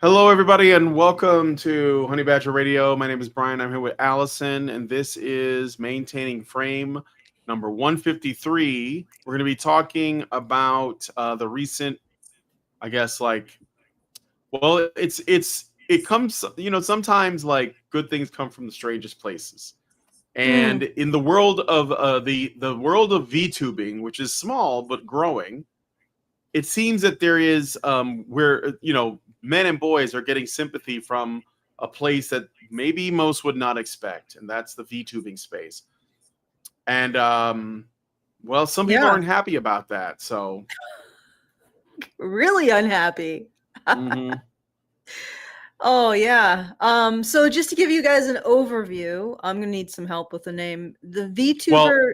Hello, everybody, and welcome to Honey Badger Radio. My name is Brian. I'm here with Allison, and this is Maintaining Frame number 153. We're going to be talking about the recent, I guess, it comes, sometimes like good things come from the strangest places. And in the world of the world of VTubing, which is small but growing, it seems that there is where men and boys are getting sympathy from a place that maybe most would not expect, and that's the VTubing space. And some people aren't happy about that. So really unhappy. mm-hmm. Oh yeah. So just to give you guys an overview, I'm gonna need some help with the name. The VTuber.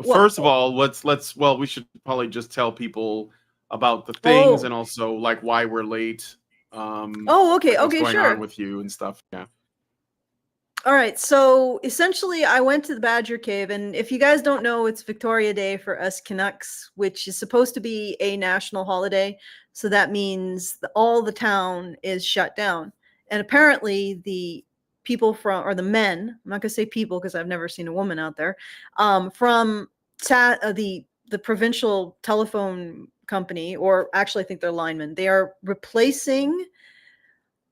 First of all, we should probably just tell people about the things and also like why we're late. Okay. What's Okay, going sure. on with you and stuff. Yeah. All right. So essentially, I went to the Badger Cave, and if you guys don't know, it's Victoria Day for us Canucks, which is supposed to be a national holiday. So that means all the town is shut down. And apparently, the people or the men, I'm not going to say people because I've never seen a woman out there, from the provincial telephone company, or actually, I think they're linemen, they are replacing.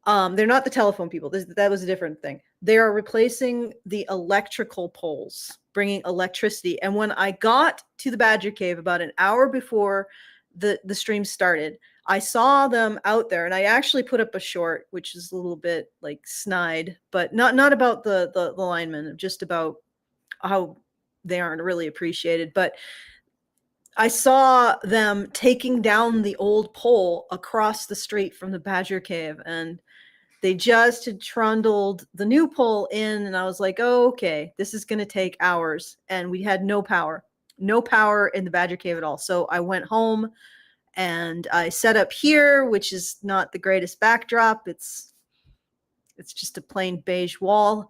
They're not the telephone people. That was a different thing. They are replacing the electrical poles, bringing electricity. And when I got to the Badger Cave about an hour before the stream started, I saw them out there, and I actually put up a short, which is a little bit like snide, but not about the linemen, just about how they aren't really appreciated. But I saw them taking down the old pole across the street from the Badger Cave, and they just had trundled the new pole in, and I was like, oh, okay, this is going to take hours. And we had no power in the Badger Cave at all. So I went home and I set up here, which is not the greatest backdrop. It's just a plain beige wall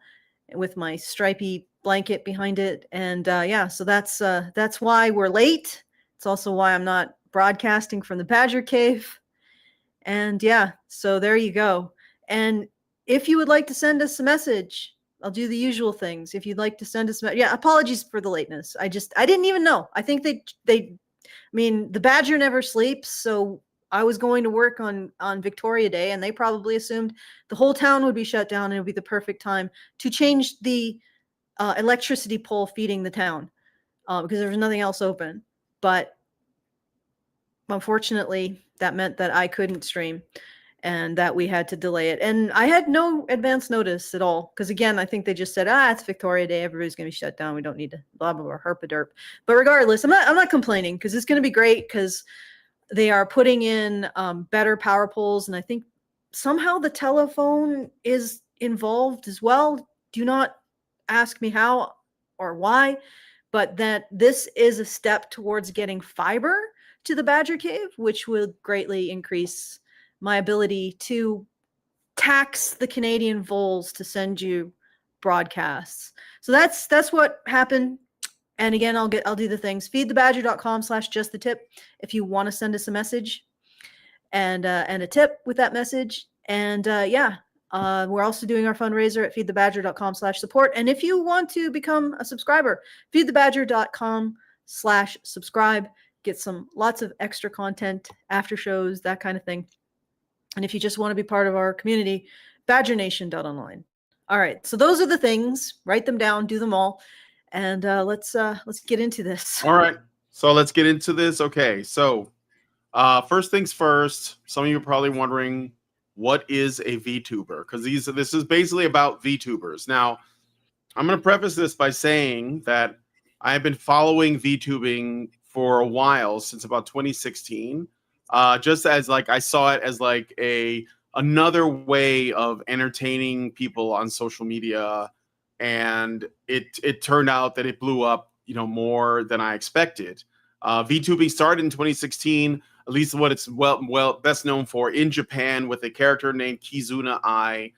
with my stripy blanket behind it. And so that's why we're late. It's also why I'm not broadcasting from the Badger Cave. And so there you go. And if you would like to send us a message, I'll do the usual things. If you'd like to send us, apologies for the lateness. I didn't even know. I think the Badger never sleeps. So I was going to work on Victoria Day, and they probably assumed the whole town would be shut down, and it would be the perfect time to change the electricity pole feeding the town because there was nothing else open. But unfortunately, that meant that I couldn't stream, and that we had to delay it. And I had no advance notice at all. Because again, I think they just said, it's Victoria Day. Everybody's going to be shut down. We don't need to blah, blah, blah, herp-a-derp. But regardless, I'm not complaining, because it's going to be great, because they are putting in better power poles. And I think somehow the telephone is involved as well. Do not ask me how or why, but that this is a step towards getting fiber to the Badger Cave, which will greatly increase my ability to tax the Canadian voles to send you broadcasts. So that's what happened. And again, I'll do the things. Feedthebadger.com/justthetip if you want to send us a message and a tip with that message. And we're also doing our fundraiser at feedthebadger.com/support. And if you want to become a subscriber, feedthebadger.com/subscribe. Get lots of extra content, after shows, that kind of thing. And if you just want to be part of our community, badgernation.online. All right. So those are the things. Write them down, do them all. And let's get into this. All right. So let's get into this. Okay. So first things first, some of you are probably wondering, what is a VTuber? Because this is basically about VTubers. Now, I'm going to preface this by saying that I have been following VTubing for a while, since about 2016. Just as I saw it as another way of entertaining people on social media, and it turned out that it blew up, more than I expected. VTubing started in 2016, at least what it's well best known for in Japan, with a character named Kizuna Ai,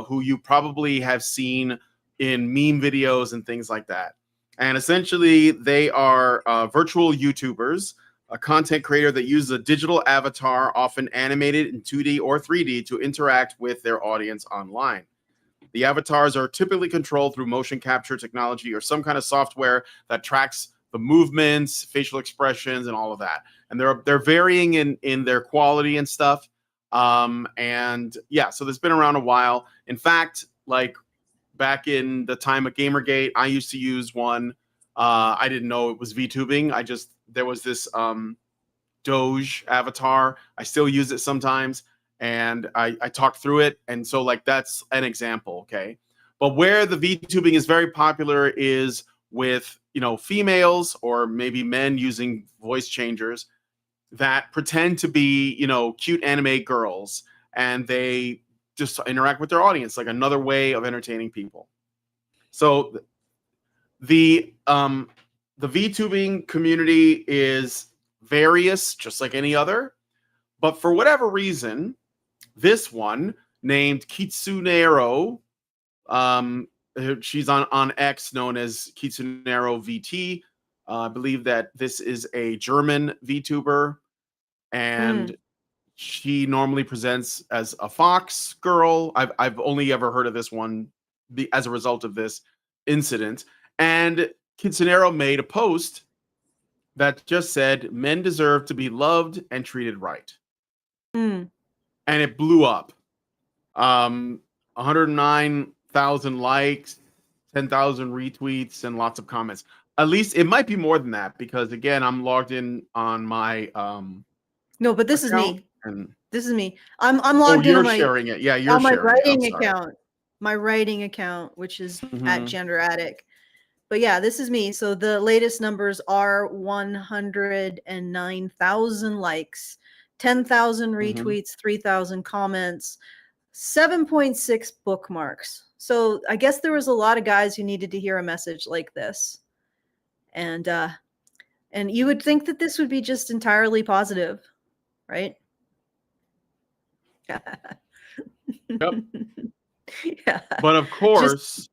who you probably have seen in meme videos and things like that. And essentially, they are virtual YouTubers a content creator that uses a digital avatar, often animated in 2D or 3D, to interact with their audience online. The avatars are typically controlled through motion capture technology or some kind of software that tracks the movements, facial expressions, and all of that. And they're varying in their quality and stuff. And yeah, so this has been around a while. In fact, like back in the time of Gamergate, I used to use one. I didn't know it was VTubing. There was this Doge avatar. I still use it sometimes, and I talk through it. And so like that's an example, okay? But where the VTubing is very popular is with, you know, females or maybe men using voice changers that pretend to be, you know, cute anime girls, and they just interact with their audience, like another way of entertaining people. So the VTubing community is various, just like any other, but for whatever reason, this one named Kitsunero, she's on X, known as Kitsunero VT. I believe that this is a German VTuber, and she normally presents as a fox girl. I've only ever heard of this one as a result of this incident. And Kitsunero made a post that just said, "Men deserve to be loved and treated right." And it blew up. 109,000 likes, 10,000 retweets, and lots of comments. At least it might be more than that, because again, I'm logged in on my no, but this account, is me. and this is me. I'm logged in on my sharing it. Yeah, you're on my sharing writing it. account. My writing account, which is at Mhm. Gender Attic. But yeah, this is me. So the latest numbers are 109,000 likes, 10,000 retweets, 3,000 comments, 7.6 bookmarks. So I guess there was a lot of guys who needed to hear a message like this. And you would think that this would be just entirely positive, right? Yep. Yeah. But of course,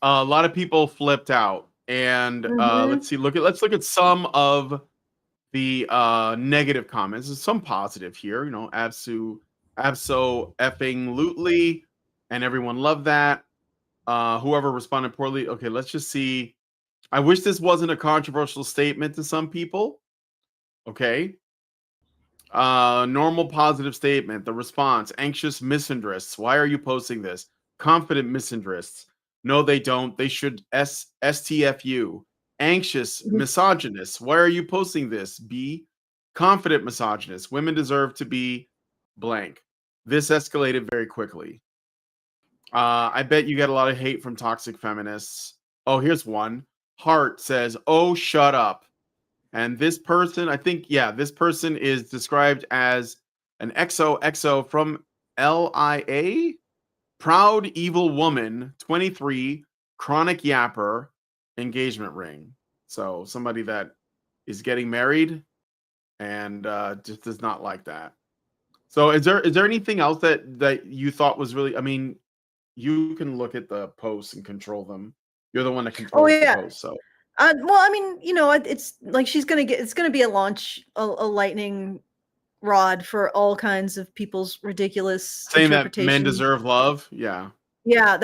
a lot of people flipped out. And let's see. Let's look at some of the negative comments. There's some positive here. You know, abso effing lootly, and everyone loved that. Whoever responded poorly. Okay, let's just see. I wish this wasn't a controversial statement to some people. Okay. Normal positive statement. The response: anxious misandrists. Why are you posting this? Confident misandrists. No, they don't. They should STFU. Anxious misogynists. Why are you posting this? B. Confident misogynists. Women deserve to be blank. This escalated very quickly. I bet you get a lot of hate from toxic feminists. Oh, here's one. Heart says, "Oh, shut up." And this person, I think, yeah, this person is described as an XOXO from LIA. Proud evil woman, 23, chronic yapper, engagement ring. So somebody that is getting married and just does not like that. So is there anything else that you thought was really? I mean, you can look at the posts and control them. You're the one that controls the posts. So well, I mean, you know, it's like it's going to be a lightning rod for all kinds of people's ridiculous saying that men deserve love. Yeah. Yeah,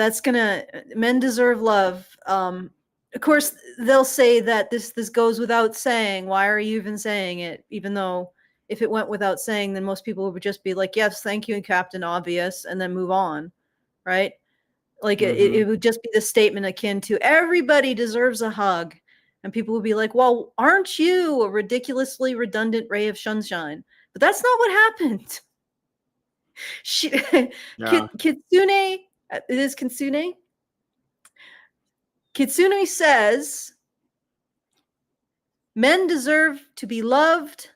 men deserve love. Of course, they'll say that this goes without saying. Why are you even saying it? Even though if it went without saying, then most people would just be like, yes, thank you, Captain Obvious, and then move on, right? Like it would just be the statement akin to everybody deserves a hug. And people would be like, well, aren't you a ridiculously redundant ray of sunshine? But that's not what happened. Kitsune, it is Kitsune. Kitsune says, men deserve to be loved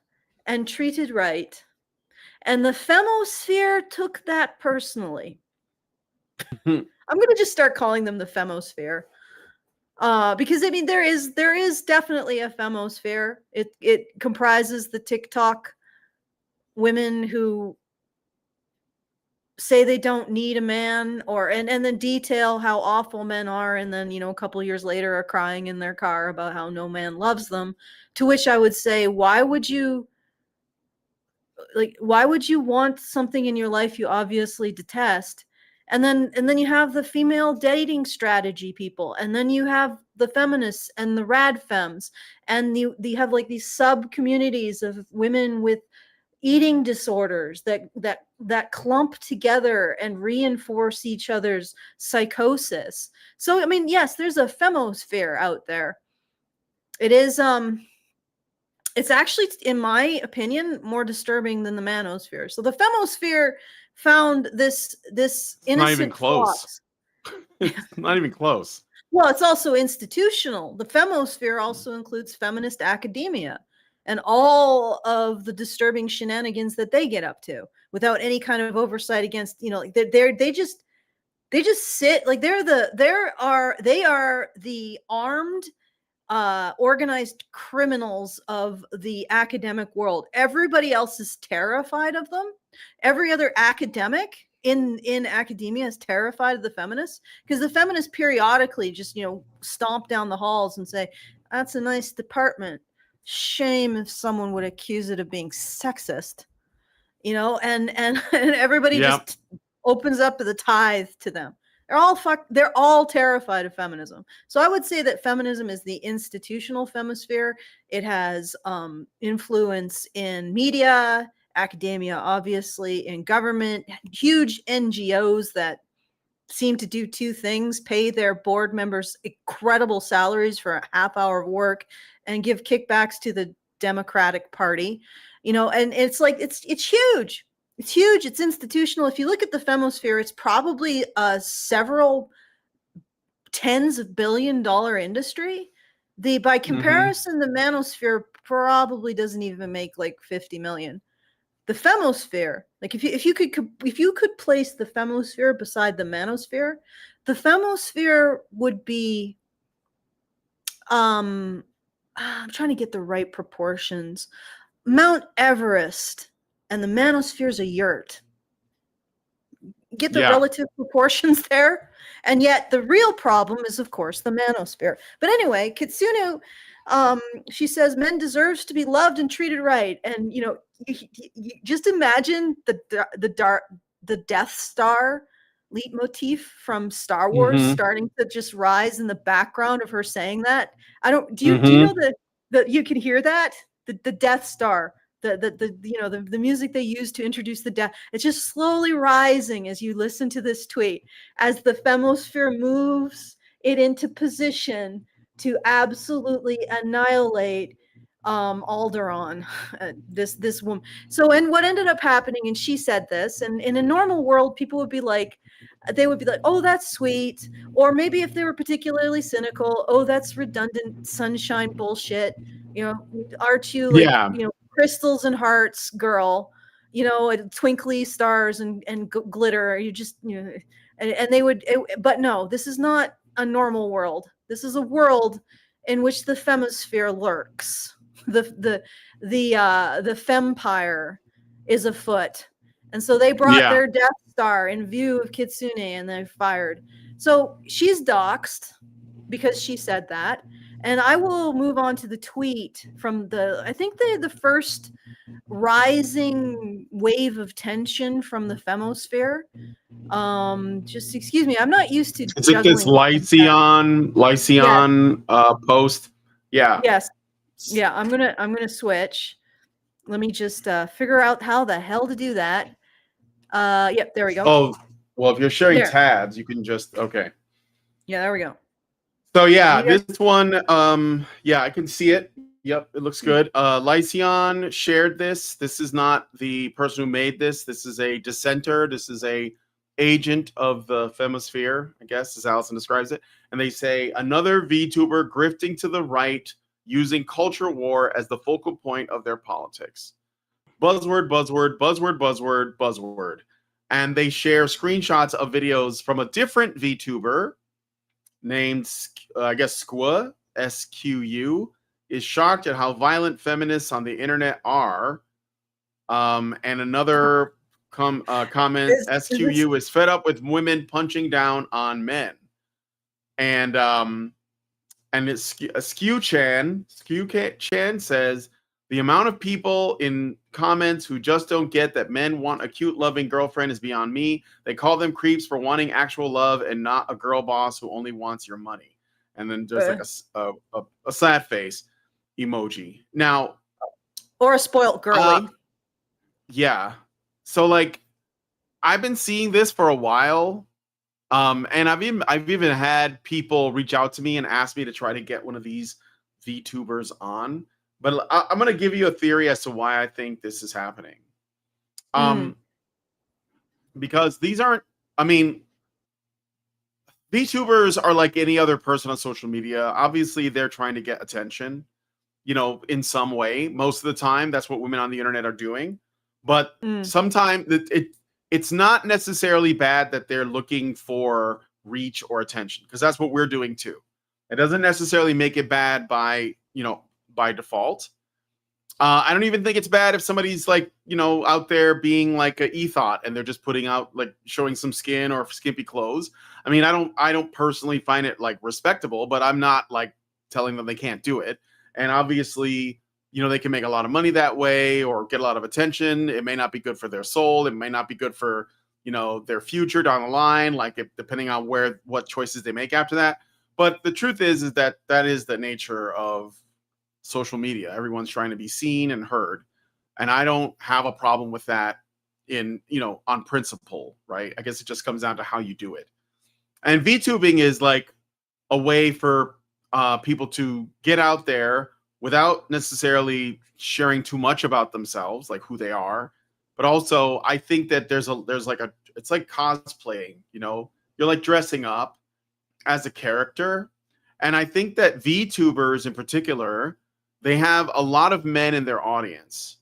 and treated right. And the femosphere took that personally. I'm going to just start calling them the femosphere. Because I mean, there is definitely a femosphere. It comprises the TikTok women who say they don't need a man, or and then detail how awful men are, and then, you know, a couple of years later are crying in their car about how no man loves them. To which I would say, why would you want something in your life you obviously detest? And then you have the female dating strategy people, and then you have the feminists and the rad femmes, and you have like these sub communities of women with eating disorders that clump together and reinforce each other's psychosis. So I mean, yes, there's a femosphere out there. It is it's actually, in my opinion, more disturbing than the manosphere. So the femosphere found this innocent not even close. fox. It's not even close. Well, it's also institutional. The femosphere also includes feminist academia and all of the disturbing shenanigans that they get up to without any kind of oversight against, you know, like they just sit like they are the armed organized criminals of the academic world. Everybody else is terrified of them. Every other academic in academia is terrified of the feminists, because the feminists periodically just, you know, stomp down the halls and say, that's a nice department. Shame if someone would accuse it of being sexist, you know, and everybody just opens up the tithe to them. They're all terrified of feminism. So I would say that feminism is the institutional femisphere. It has influence in media, academia, obviously, in government, huge NGOs that seem to do two things: pay their board members incredible salaries for a half hour of work and give kickbacks to the Democratic Party, you know. And it's like, it's huge. It's huge. It's institutional. If you look at the femosphere, it's probably a several tens of $billion industry. By comparison, the manosphere probably doesn't even make like 50 million. The femosphere, like if you could place the femosphere beside the manosphere, the femosphere would be I'm trying to get the right proportions. Mount Everest, and the manosphere is a yurt. Get the relative proportions there. And yet the real problem is, of course, the manosphere. But anyway, Kitsune, she says men deserves to be loved and treated right. And, you know, you just imagine the Death Star leitmotif from Star Wars starting to just rise in the background of her saying that. Do you know that you can hear that? The Death Star, the music they use to introduce the death. It's just slowly rising as you listen to this tweet, as the femosphere moves it into position to absolutely annihilate Alderaan, this woman. So, and what ended up happening, and she said this, and in a normal world, people would be like, oh, that's sweet. Or maybe if they were particularly cynical, oh, that's redundant sunshine bullshit. You know, aren't you like, you know, crystals and hearts girl, you know, and twinkly stars and glitter. You just, you know, and they would, but no, this is not a normal world. This is a world in which the femosphere lurks. The fempire is afoot. And so they brought their Death Star in view of Kitsune, and they fired. So she's doxxed because she said that. And I will move on to the tweet from I think the first rising wave of tension from the femosphere. Just excuse me, I'm not used to Is it this Lycion post? Yeah. Yes. Yeah, I'm gonna switch. Let me just figure out how the hell to do that. Yep, there we go. Oh, well, if you're sharing tabs, you can just Yeah, there we go. So yeah, this one, I can see it. Yep, it looks good. Lycion shared this. This is not the person who made this. This is a dissenter. This is a agent of the femosphere, I guess, as Allison describes it. And they say, another VTuber grifting to the right, using culture war as the focal point of their politics. Buzzword, buzzword, buzzword, buzzword, buzzword. And they share screenshots of videos from a different VTuber named, I guess, Squ, S-Q-U, is shocked at how violent feminists on the internet are. And another comment, SQU is fed up with women punching down on men. And it's Skew Chan says the amount of people in comments who just don't get that men want a cute, loving girlfriend is beyond me. They call them creeps for wanting actual love and not a girl boss who only wants your money. And then there's like a sad face emoji. Now, or a spoiled girly. Yeah. So like, I've been seeing this for a while. And I've even had people reach out to me and ask me to try to get one of these VTubers on. But I'm going to give you a theory as to why I think this is happening. Because these aren't, I mean, VTubers are like any other person on social media. Obviously, they're trying to get attention, you know, in some way. Most of the time, that's what women on the internet are doing. But sometimes it's not necessarily bad that they're looking for reach or attention, because that's what we're doing too. It doesn't necessarily make it bad by, you know, by default. I don't even think it's bad if somebody's like, you know, out there being like a e-thought and they're just putting out like showing some skin or skimpy clothes. I mean, I don't personally find it like respectable, but I'm not like telling them they can't do it. And obviously, you know, they can make a lot of money that way or get a lot of attention. It may not be good for their soul. It may not be good for, you know, their future down the line, like depending on what choices they make after that. But the truth is that that is the nature of social media. Everyone's trying to be seen and heard. And I don't have a problem with that in, you know, on principle, right? I guess it just comes down to how you do it. And VTubing is like a way for people to get out there without necessarily sharing too much about themselves, like who they are. But also, I think that it's like cosplaying, you know, you're like dressing up as a character. And I think that VTubers in particular, they have a lot of men in their audience.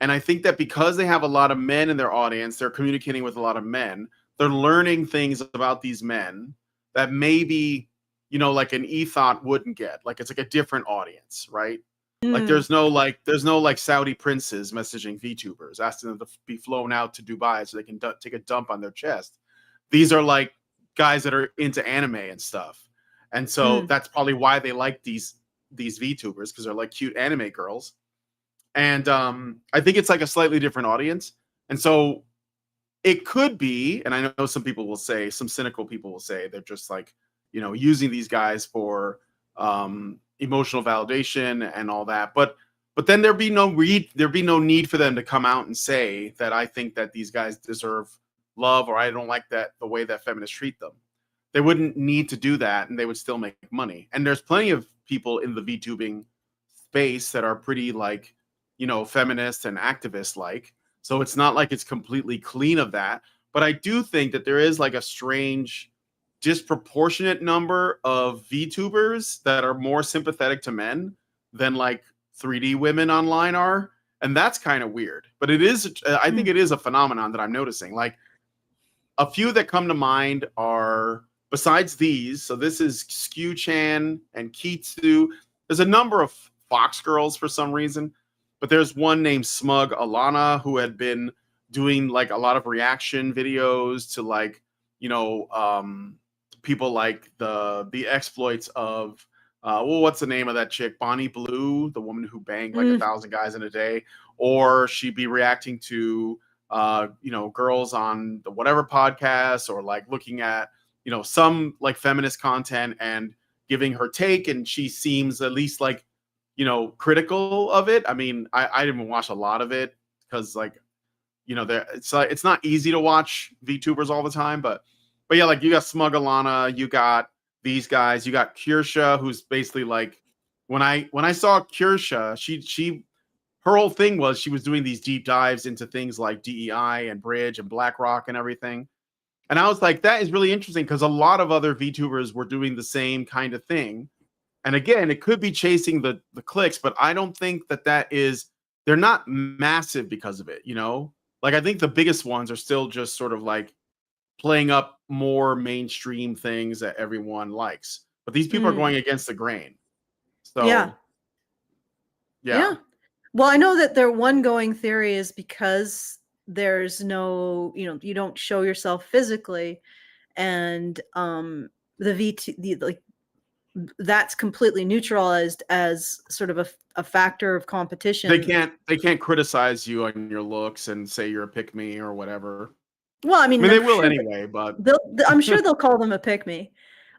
And I think that because they have a lot of men in their audience, they're communicating with a lot of men. They're learning things about these men that maybe, you know, like an e-thought wouldn't get. Like it's like a different audience, right? Like there's no like Saudi princes messaging VTubers asking them to be flown out to Dubai so they can take a dump on their chest. These are like guys that are into anime and stuff. And so that's probably why they like these VTubers, because they're like cute anime girls. And I think it's like a slightly different audience. And so it could be, and I know some people will say, some cynical people will say they're just like, you know, using these guys for emotional validation and all that. But then there'd be no need for them to come out and say that I think that these guys deserve love, or I don't like that the way that feminists treat them. They wouldn't need to do that, and they would still make money. And there's plenty of people in the VTubing space that are pretty like, you know, feminist and activist like. So it's not like it's completely clean of that. But I do think that there is like a strange disproportionate number of VTubers that are more sympathetic to men than like 3D women online are. And that's kind of weird. But it is, I think it is a phenomenon that I'm noticing. Like a few that come to mind are, besides these, so this is Skew Chan and Kitsu. There's a number of Fox girls for some reason, but there's one named Smug Alana who had been doing like a lot of reaction videos to like, you know, people like the exploits of what's the name of that chick, Bonnie Blue, the woman who banged like 1,000 guys in a day, or she'd be reacting to you know, girls on the whatever podcast, or like looking at, you know, some like feminist content and giving her take, and she seems at least like, you know, critical of it. I mean, I didn't watch a lot of it because like, you know, it's not easy to watch VTubers all the time, but yeah, like you got Smug Alana, you got these guys, you got Kirsha, who's basically like, when I saw Kirsha, she her whole thing was she was doing these deep dives into things like DEI and Bridge and BlackRock and everything. And I was like, that is really interesting, because a lot of other VTubers were doing the same kind of thing. And again, it could be chasing the clicks, but I don't think that is, they're not massive because of it, you know? Like I think the biggest ones are still just sort of like playing up more mainstream things that everyone likes. But these people are going against the grain. So yeah. Well, I know that their one going theory is because there's no, you don't show yourself physically, and like that's completely neutralized as sort of a factor of competition. They can't criticize you on your looks and say you're a pick me or whatever. Well, I I mean, mean, I'm they will sure anyway, but I'm sure they'll call them a pick me.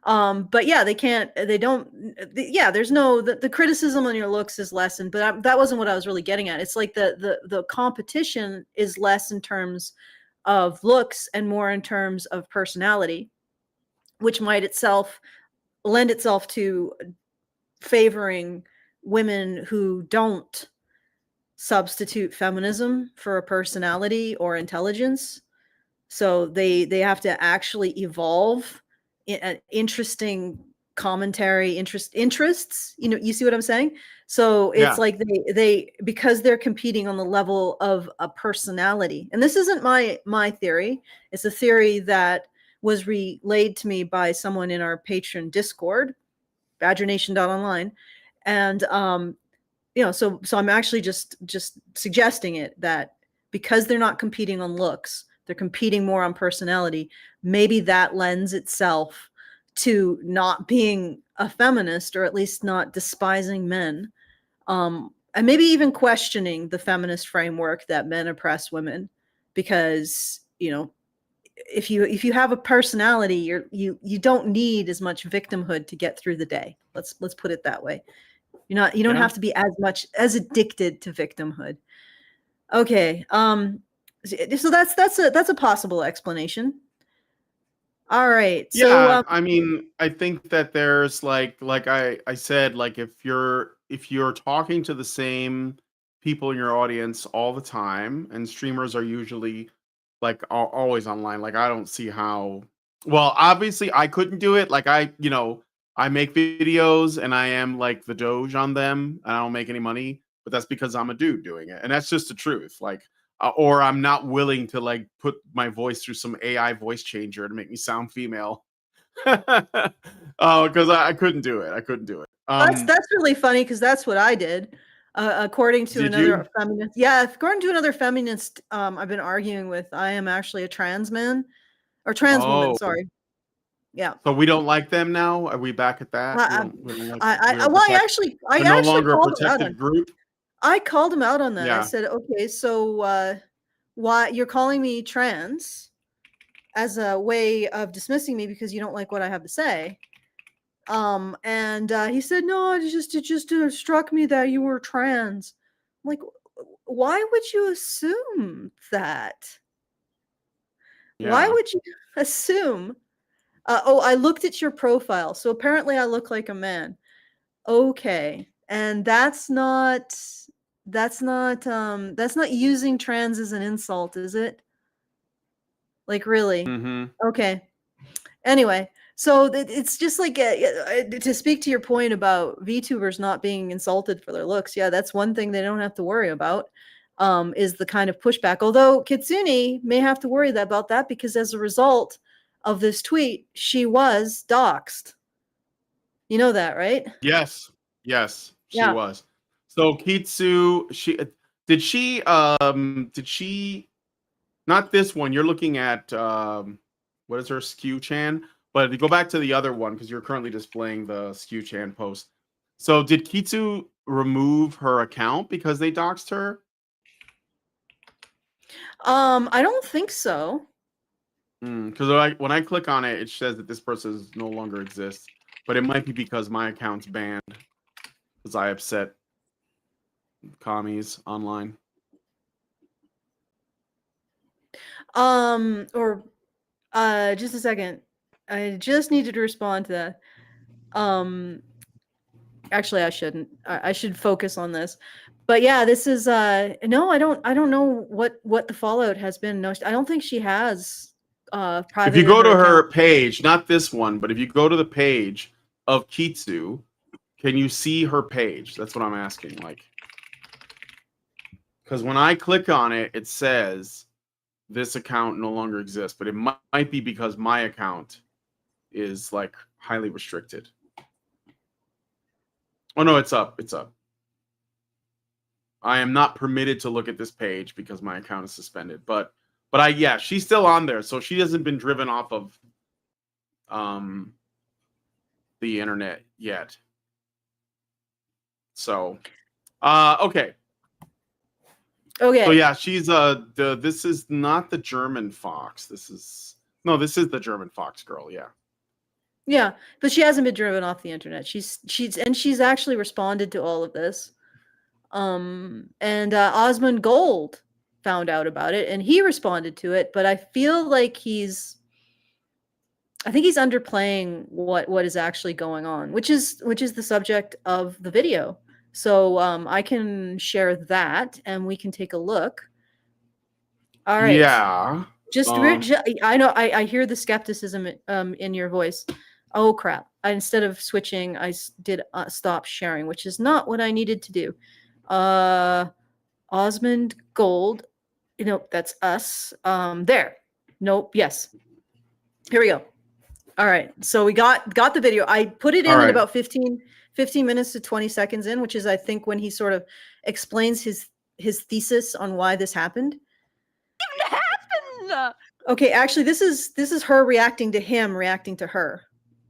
But yeah, they don't, yeah, there's no, the criticism on your looks is lessened, but that wasn't what I was really getting at. It's like the competition is less in terms of looks and more in terms of personality, which might lend itself to favoring women who don't substitute feminism for a personality or intelligence. So they have to actually evolve interesting commentary, interests. You see what I'm saying? So it's yeah, like they because they're competing on the level of a personality. And this isn't my theory. It's a theory that was relayed to me by someone in our patron Discord, badgernation.online. And so I'm actually just suggesting it, that because they're not competing on looks, they're competing more on personality. Maybe that lends itself to not being a feminist, or at least not despising men, and maybe even questioning the feminist framework that men oppress women. Because if you have a personality, you don't need as much victimhood to get through the day. Let's put it that way. You don't yeah. have to be as addicted to victimhood. Okay. So that's a possible explanation. All right. So Yeah, I mean, I think that there's like I said, like if you're talking to the same people in your audience all the time, and streamers are usually like always online, like I don't see how. Well, obviously I couldn't do it. Like I make videos and I am like the Doge on them, and I don't make any money, but that's because I'm a dude doing it, and that's just the truth. Like or I'm not willing to like put my voice through some AI voice changer to make me sound female. Oh, because I couldn't do it. I couldn't do it. that's really funny, because that's what I did. According to Did you? another feminist, yeah, according to another feminist, I've been arguing with, I am actually a trans man, or trans woman. Oh, Sorry. Yeah. so we don't like them now? Are we back at that? I, We don't like we I don't well, protect. I We're no actually longer a called him out protected on. group. I called him out on that. I Yeah. said, okay, so why you're calling me trans as a way of dismissing me because you don't like what I have to say? And he said, no, it just struck me that you were trans. I'm like, why would you assume that? Why Yeah. would you assume? Oh, I looked at your profile, so apparently I look like a man. Okay, and that's not using trans as an insult, is it? Like, really? Mm-hmm. Okay. Anyway, so it's just like, to speak to your point about VTubers not being insulted for their looks. Yeah, that's one thing they don't have to worry about, is the kind of pushback. Although Kitsune may have to worry about that, because as a result of this tweet, she was doxxed. You know that, right? Yes. Yes, she Yeah. was. So Kitsu, did she not this one? You're looking at what is her skew chan? But if you go back to the other one, because you're currently displaying the skew chan post. So did Kitsu remove her account because they doxed her? I don't think so. Because when I click on it, it says that this person no longer exists. But it might be because my account's banned because I upset commies online. Or just a second. I just needed to respond to that. Actually, I shouldn't. I should focus on this. But yeah, this is no, I don't know what the fallout has been. No, I don't think she has If you privated go her to account. her page, not this one, but if you go to the page of Kitsu, can you see her page? That's what I'm asking. Like, because when I click on it, it says this account no longer exists, but it might be because my account is like highly restricted. Oh no, it's up. It's up. I am not permitted to look at this page because my account is suspended. But yeah, she's still on there, so she hasn't been driven off of the internet yet. So okay. Okay. So yeah, she's this is not the German fox. This is the German fox girl, yeah. Yeah, but she hasn't been driven off the internet. She's actually responded to all of this. And Asmongold found out about it and he responded to it, but I feel like I think he's underplaying what is actually going on, which is the subject of the video. So I can share that and we can take a look. All right. Yeah. I know I hear the skepticism in your voice. Oh crap. Instead of switching, I did stop sharing, which is not what I needed to do. Asmongold, that's us. There. Nope. Yes. Here we go. All right. So we got the video. I put it in at about 15 minutes to 20 seconds in, which is, I think, when he sort of explains his thesis on why this happened. Even happened. Okay, actually, this is her reacting to him reacting to her.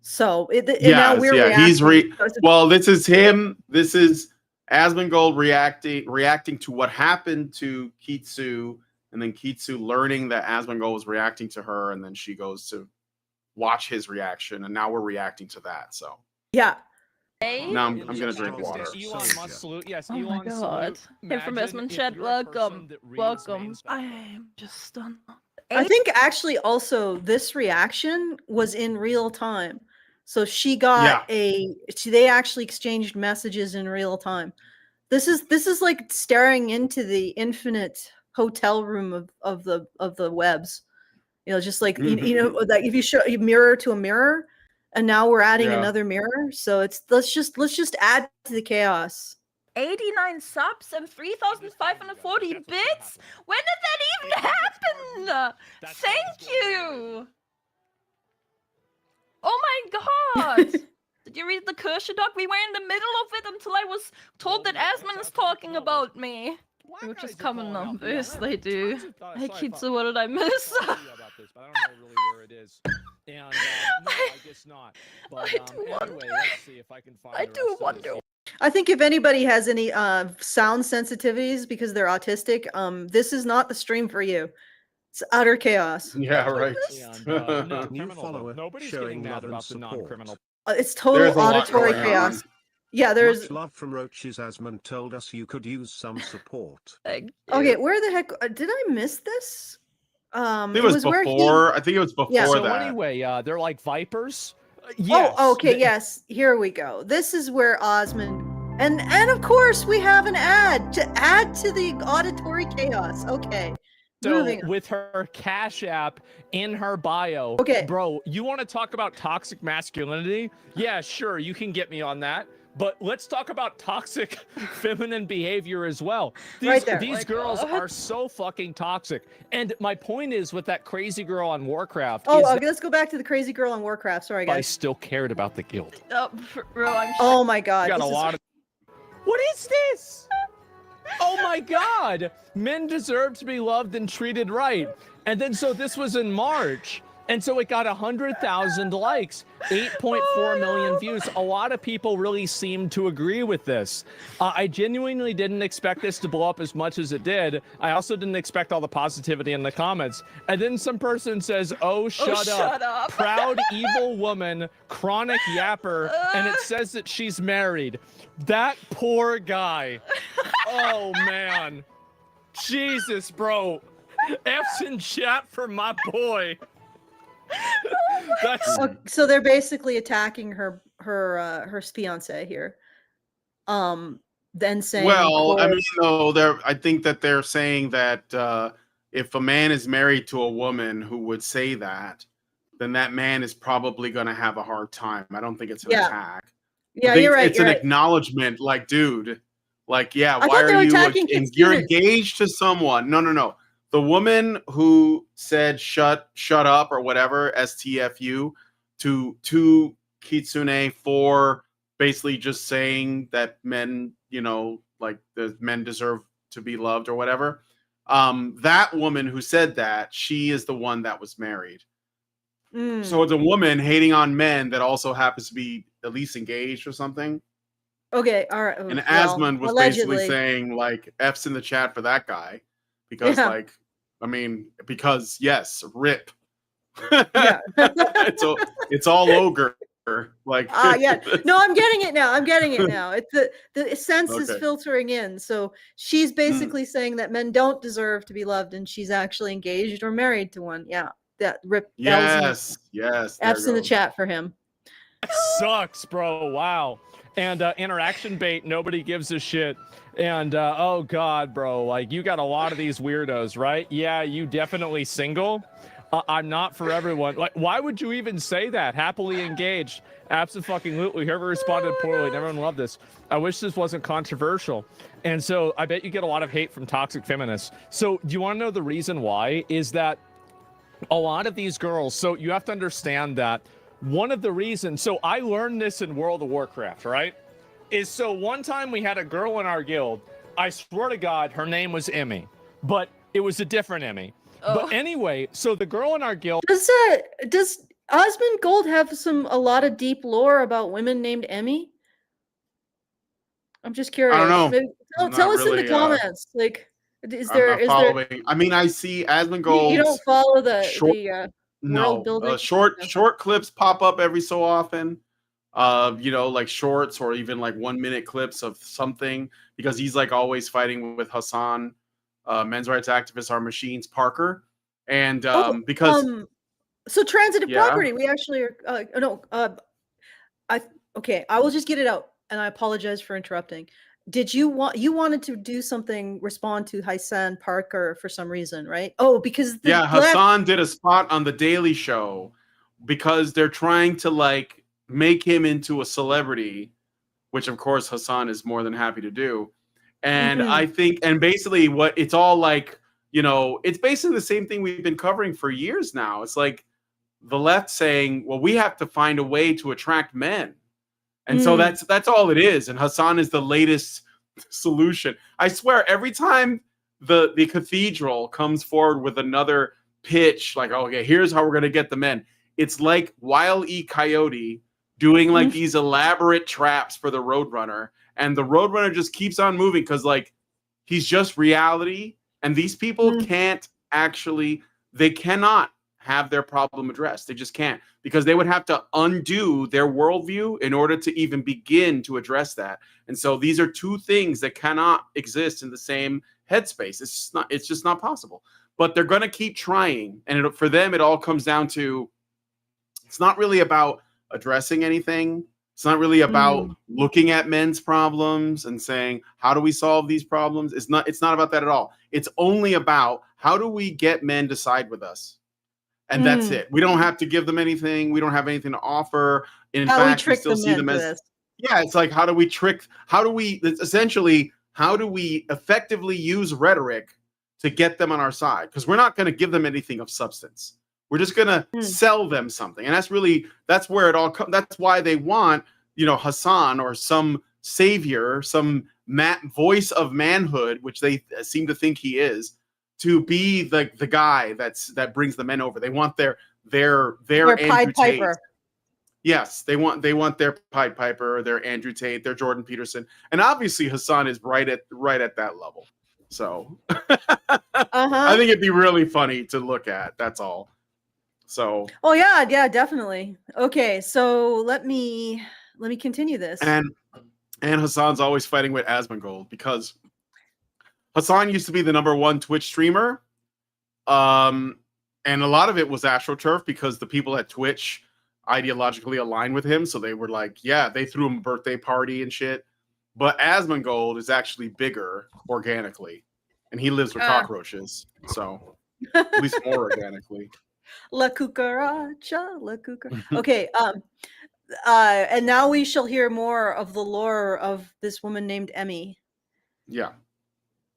So now we're reacting. Well, this is him. This is Asmongold reacting to what happened to Kitsu, and then Kitsu learning that Asmongold was reacting to her, and then she goes to watch his reaction, and now we're reacting to that. So yeah. Now I'm gonna drink water. Elon must salute. Yes, Oh my Elon god. Information chat, welcome. Welcome. I am just stunned. I think actually also this reaction was in real time. So she got they actually exchanged messages in real time. This is like staring into the infinite hotel room of the webs. Just like like if you show a mirror to a mirror, and now we're adding another mirror. So let's just add to the chaos. 89 subs and 3,540 bits? When did that even happen? Thank you. Oh my god. Did you read the Kirsche doc? We were in the middle of it until I was told that Asmon is talking about me. Which is common numbers, they do. Hey Kitsu, what did I miss? I don't know really where it is. And no, I guess not. But anyway, let's see if I can find I do wonder. I think if anybody has any sound sensitivities because they're autistic, this is not the stream for you. It's utter chaos. Yeah, right. And, new follower. Nobody's getting mad about the non-criminal. It's total auditory chaos. Yeah, there's much love from Roaches. Asmon told us you could use some support. Okay, where the heck did I miss this? I think it was before. I think it was before that. So anyway, they're like vipers. Yes. Oh, okay, yes. Here we go. This is where Asmon and of course we have an ad to add to the auditory chaos. Okay. So with her Cash App in her bio, okay, bro, you want to talk about toxic masculinity? Yeah, sure, you can get me on that. But let's talk about toxic feminine behavior as well. These girls are so fucking toxic. And my point is with that crazy girl on Warcraft. Let's go back to the crazy girl on Warcraft. Sorry, guys. I still cared about the guild. Oh my god. Got a lot of. What is this? Oh my god. Men deserve to be loved and treated right. And then so this was in March. And so it got 100,000 likes, 8.4 million views. A lot of people really seemed to agree with this. I genuinely didn't expect this to blow up as much as it did. I also didn't expect all the positivity in the comments. And then some person says, oh, shut up. Proud, evil woman, chronic yapper, and it says that she's married. That poor guy. Oh, man. Jesus, bro. F's in chat for my boy. So they're basically attacking her fiance here. Then saying, well, I mean, no, I think that they're saying that if a man is married to a woman who would say that, then that man is probably going to have a hard time. I don't think it's an attack. Yeah, you're right. It's an acknowledgement, like, dude, like, yeah, why are you? You're engaged to someone. No. The woman who said shut up or whatever, STFU, to Kitsune for basically just saying that men, like the men deserve to be loved or whatever. That woman who said that, she is the one that was married. So it's a woman hating on men that also happens to be at least engaged or something. Okay, all right. And well, Asmund was allegedly. basically saying like F's in the chat for that guy because like I mean because yes, rip. Yeah. it's all ogre. Like yeah. No, I'm getting it now. I'm getting it now. It's the sense is Okay. filtering in. So she's basically saying that men don't deserve to be loved, and she's actually engaged or married to one. Yeah. That rip. Yes. Yes. there F's in the goes. chat for him. Sucks, bro. Wow. And interaction bait, nobody gives a shit. And oh god, bro, like you got a lot of these weirdos, right? Yeah, you definitely single. I'm not for everyone. Like, why would you even say that? Happily engaged. Absolutely. Whoever responded poorly, everyone loved this. I wish this wasn't controversial. And so I bet you get a lot of hate from toxic feminists. So do you want to know the reason why? Is that a lot of these girls, so you have to understand that one of the reasons, so I learned this in World of Warcraft, right? Is so one time we had a girl in our guild, I swear to God, her name was Emmy, but it was a different Emmy. But anyway, so the girl in our guild. Does Asmongold have a lot of deep lore about women named Emmy? I'm just curious. I don't know. Maybe, tell us in the comments. Like, is there? I mean, I see Asmongold. You don't follow the no, world building. short clips pop up every so often. You know, like shorts or even like 1 minute clips of something because he's like always fighting with Hassan, men's rights activist, our machines, Parker, and because so transitive property. We actually are I will just get it out, and I apologize for interrupting. Did you wanted to do something, respond to Hassan Parker for some reason, right? Oh, because Hassan did a spot on the Daily Show because they're trying to like make him into a celebrity, which of course Hassan is more than happy to do. And I think, and basically what it's all like, you know, it's basically the same thing we've been covering for years now. It's like the left saying, well, we have to find a way to attract men. And so that's all it is. And Hassan is the latest solution. I swear, every time the cathedral comes forward with another pitch, like, okay, here's how we're going to get the men. It's like Wile E. Coyote doing like these elaborate traps for the Roadrunner. And the Roadrunner just keeps on moving because like he's just reality. And these people they cannot have their problem addressed. They just can't, because they would have to undo their worldview in order to even begin to address that. And so these are two things that cannot exist in the same headspace. It's just not possible. But they're going to keep trying. And for them, it all comes down to, it's not really about addressing anything. It's not really about looking at men's problems and saying, how do we solve these problems? It's not about that at all. It's only about how do we get men to side with us? And that's it. We don't have to give them anything. We don't have anything to offer. In fact, we still see them as, it's like, how do we effectively use rhetoric to get them on our side? Because we're not going to give them anything of substance. We're just going to sell them something. And that's where it all comes. That's why they want, you know, Hassan or some savior, some voice of manhood, which they seem to think he is, to be the guy that brings the men over. They want their Pied Piper. Yes, they want their Pied Piper, their Andrew Tate, their Jordan Peterson, and obviously Hassan is right at that level. So I think it'd be really funny to look at. That's all. So. Oh yeah, definitely. Okay, so let me continue this. And Hassan's always fighting with Asmongold because Hassan used to be the #1 Twitch streamer. And a lot of it was AstroTurf because the people at Twitch ideologically aligned with him. So they were like, yeah, they threw him a birthday party and shit. But Asmongold is actually bigger organically. And he lives with cockroaches. So at least more organically. La cucaracha, la cucaracha. Okay, and now we shall hear more of the lore of this woman named Emmy. Yeah.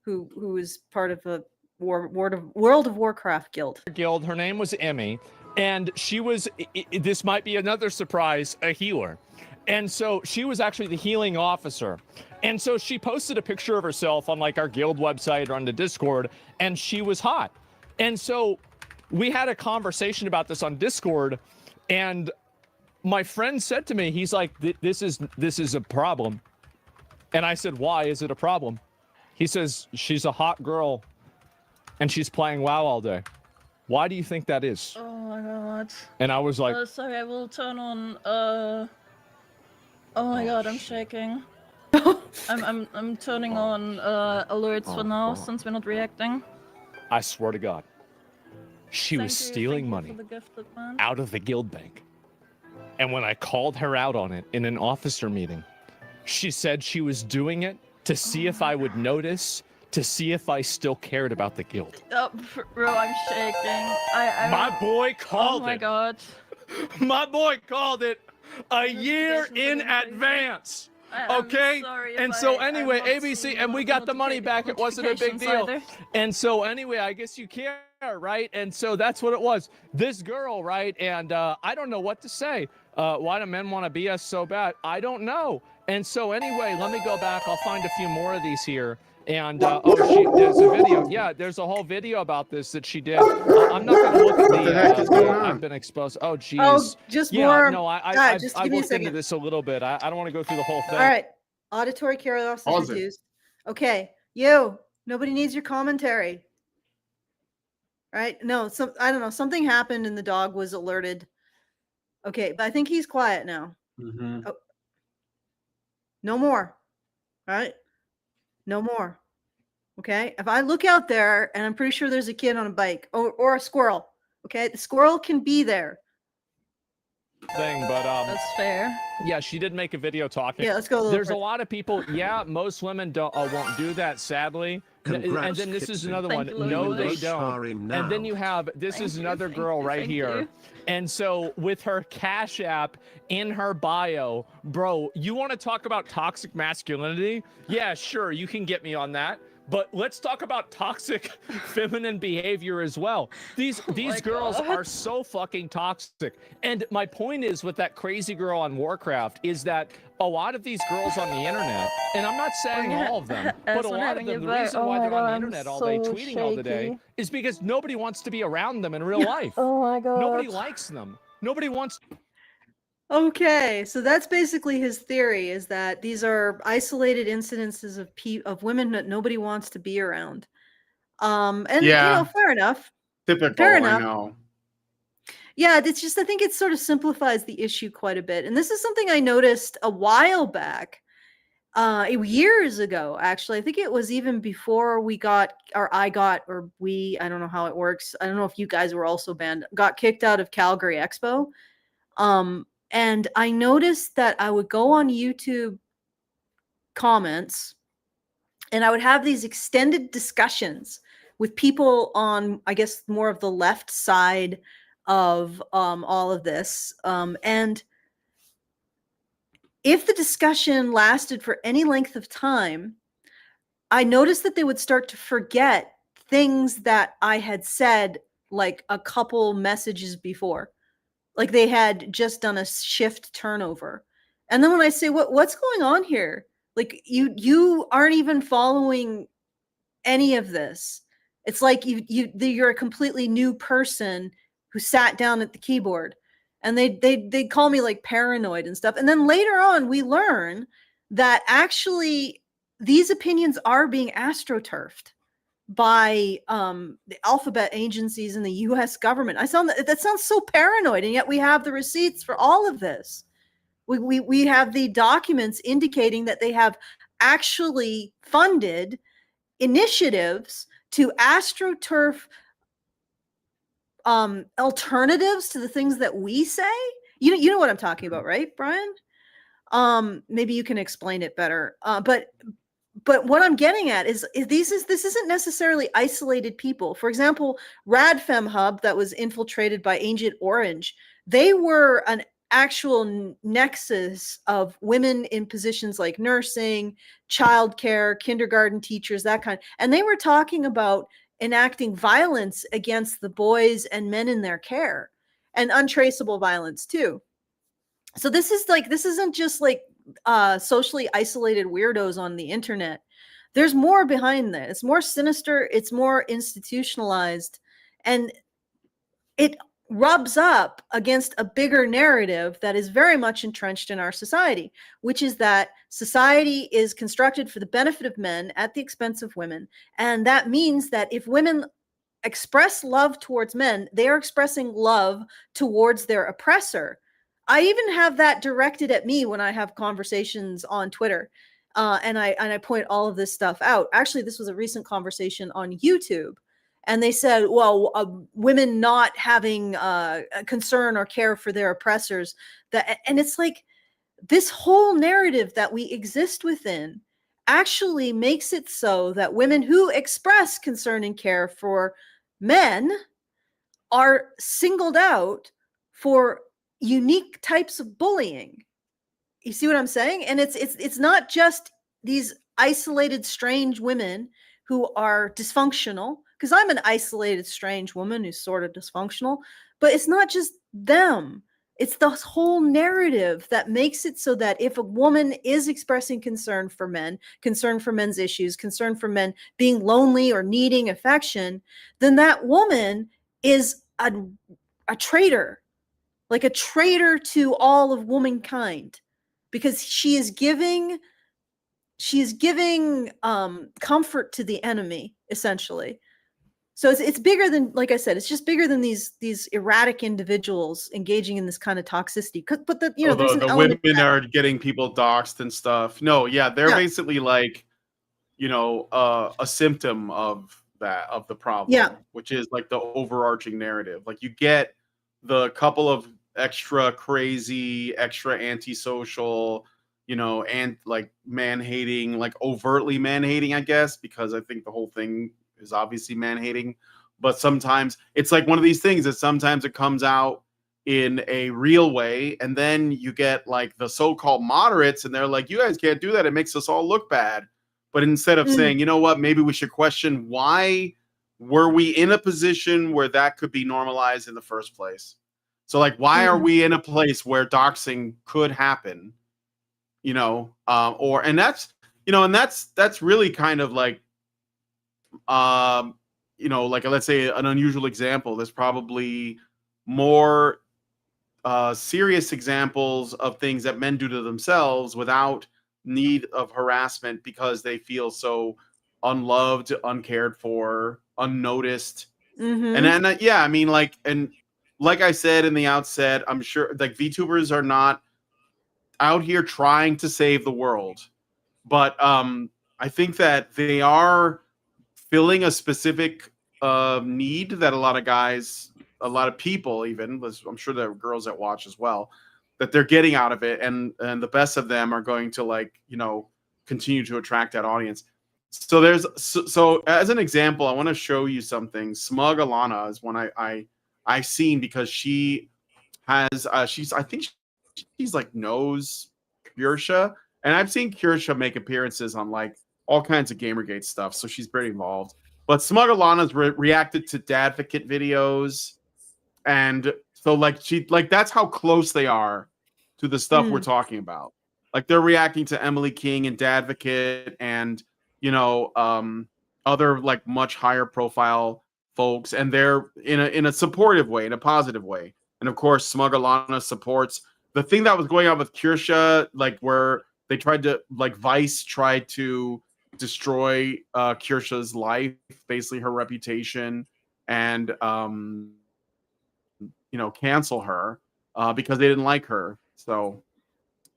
Who is part of the World of Warcraft guild. Her name was Emmy, and she was, this might be another surprise, a healer. And so she was actually the healing officer. And so she posted a picture of herself on like our guild website or on the Discord, and she was hot. And so we had a conversation about this on Discord, and my friend said to me, he's like, this is a problem. And I said, why is it a problem? He says, she's a hot girl and she's playing WoW all day. Why do you think that is? Oh my god. And I was like, sorry, I will turn on, oh my god, I'm shaking. I'm turning on, alerts for now, since we're not reacting. I swear to God, she was Thank you stealing money for the gifted man. out of the guild bank. And when I called her out on it in an officer meeting, she said she was doing it to see if I would notice, to see if I still cared about the guild. Oh, bro, I'm shaking. My boy called it. Oh my god. My boy called it a year in advance. Okay, and so anyway, ABC, and we got the money back. It wasn't a big deal. And so anyway, I guess you care, right? And so that's what it was. This girl, right? And I don't know what to say. Why do men want to be us so bad? I don't know. And so anyway, let me go back. I'll find a few more of these here. And there's a video. Yeah, there's a whole video about this that she did. I'm not going to look at What the heck is going on? I've been exposed. Oh, geez. Oh, just yeah, more. no, Just I give me a looked into second. this a little bit. I don't want to go through the whole thing. All right. Auditory curiosity Pause it. reduced. Okay. You. Nobody needs your commentary. Right? No, I don't know. Something happened and the dog was alerted. Okay, but I think he's quiet now. Mm-hmm. Oh. No more. Right? No more. Okay? If I look out there and I'm pretty sure there's a kid on a bike or a squirrel. Okay? The squirrel can be there. Thing, but That's fair. yeah, she did make a video talking. Yeah, let's go a little There's a further. lot of people. Yeah, most women don't won't do that, sadly. And Congrats, then this is Kitsu. another Thank one. you, No, Louis. they Votes are don't. in And then now. you have this Thank is you, another thank girl you, right thank here. you. And so with her Cash App in her bio, bro, you want to talk about toxic masculinity? Yeah, sure, you can get me on that. But let's talk about toxic feminine behavior as well. These my girls God. are so fucking toxic. And my point is with that crazy girl on Warcraft is that a lot of these girls on the internet, and I'm not saying yeah. all of them, but That's a what lot of having them, your the back- reason oh why my they're on God, the I'm internet all day, so tweeting all the day, shaky. is because nobody wants to be around them in real life. Oh my god. Nobody likes them. Nobody wants. Okay, so that's basically his theory, is that these are isolated incidences of women that nobody wants to be around. And Yeah. fair enough. Typical, Fair I enough. know. Yeah, it's just I think it sort of simplifies the issue quite a bit. And this is something I noticed a while back, years ago, actually. I think it was even before we got, or I got, or we, I don't know how it works. I don't know if you guys were also banned, got kicked out of Calgary Expo. And I noticed that I would go on YouTube comments and I would have these extended discussions with people on, I guess, more of the left side of all of this. And if the discussion lasted for any length of time, I noticed that they would start to forget things that I had said like a couple messages before. Like they had just done a shift turnover. And then when I say, what's going on here? Like you aren't even following any of this. It's like you're a completely new person who sat down at the keyboard, and they call me like paranoid and stuff. And then later on we learn that actually these opinions are being astroturfed by the alphabet agencies in the US government. That sounds so paranoid, and yet we have the receipts for all of this. We have the documents indicating that they have actually funded initiatives to astroturf alternatives to the things that we say. You know what I'm talking about, right, Brian? Maybe you can explain it better. But what I'm getting at is this isn't necessarily isolated people. For example, Radfem Hub that was infiltrated by Agent Orange, they were an actual nexus of women in positions like nursing, childcare, kindergarten teachers, that kind. And they were talking about enacting violence against the boys and men in their care, and untraceable violence too. So this isn't just like socially isolated weirdos on the internet. There's more behind that. It's more sinister, it's more institutionalized, and it rubs up against a bigger narrative that is very much entrenched in our society, which is that society is constructed for the benefit of men at the expense of women. And that means that if women express love towards men, they are expressing love towards their oppressor. I even have that directed at me when I have conversations on Twitter. And I point all of this stuff out. Actually, this was a recent conversation on YouTube. And they said, well, women not having a concern or care for their oppressors. And it's like this whole narrative that we exist within actually makes it so that women who express concern and care for men are singled out for unique types of bullying. You see what I'm saying? And it's not just these isolated, strange women who are dysfunctional, because I'm an isolated, strange woman who's sort of dysfunctional, but it's not just them. It's the whole narrative that makes it so that if a woman is expressing concern for men, concern for men's issues, concern for men being lonely or needing affection, then that woman is a traitor, like a traitor to all of womankind, because she is giving comfort to the enemy, essentially. So it's bigger than, like I said, it's just bigger than these erratic individuals engaging in this kind of toxicity. But there's an the element women are getting people doxxed and stuff. No, yeah, they're basically like, a symptom of the problem, which is like the overarching narrative. Like you get the couple of extra crazy, extra antisocial, and like man-hating, like overtly man-hating, I guess, because I think the whole thing is obviously man-hating. But sometimes it's like one of these things that sometimes it comes out in a real way, and then you get like the so-called moderates, and they're like, you guys can't do that, it makes us all look bad. But instead of saying, you know what, maybe we should question why were we in a position where that could be normalized in the first place. So like, why are we in a place where doxing could happen? And that's really kind of like, like let's say an unusual example. There's probably more serious examples of things that men do to themselves without need of harassment because they feel so unloved, uncared for, unnoticed. And then and like I said in the outset, I'm sure like VTubers are not out here trying to save the world, but I think that they are filling a specific need that a lot of people, even I'm sure there are girls that watch as well, that they're getting out of it, and the best of them are going to continue to attract that audience. So so as an example, I want to show you something. Smug Alana is one I seen because she has I think she's like knows Kirsha, and I've seen Kirsha make appearances on like all kinds of Gamergate stuff, so she's very involved. But Smug Alana's reacted to Dadvocate videos, and so that's how close they are to the stuff we're talking about. Like they're reacting to Emily King and Dadvocate, and other like much higher profile folks, and they're in a supportive way, in a positive way. And of course, Smug Alana supports the thing that was going on with Kirsha, like where they tried to Vice tried to destroy Kirsha's life, basically her reputation, and cancel her because they didn't like her. So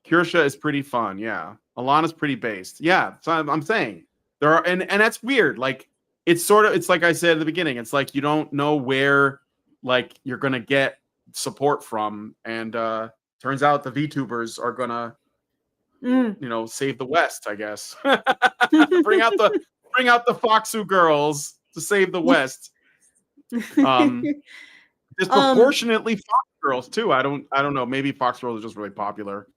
Kirsha is pretty fun, yeah. Alana's pretty based, yeah. So I'm saying there are, and that's weird. Like it's like I said at the beginning. It's like you don't know where like you're gonna get support from, and turns out the VTubers are gonna save the West, I guess. bring out the Foxu girls to save the West. Disproportionately Fox girls too. I don't know. Maybe Fox girls are just really popular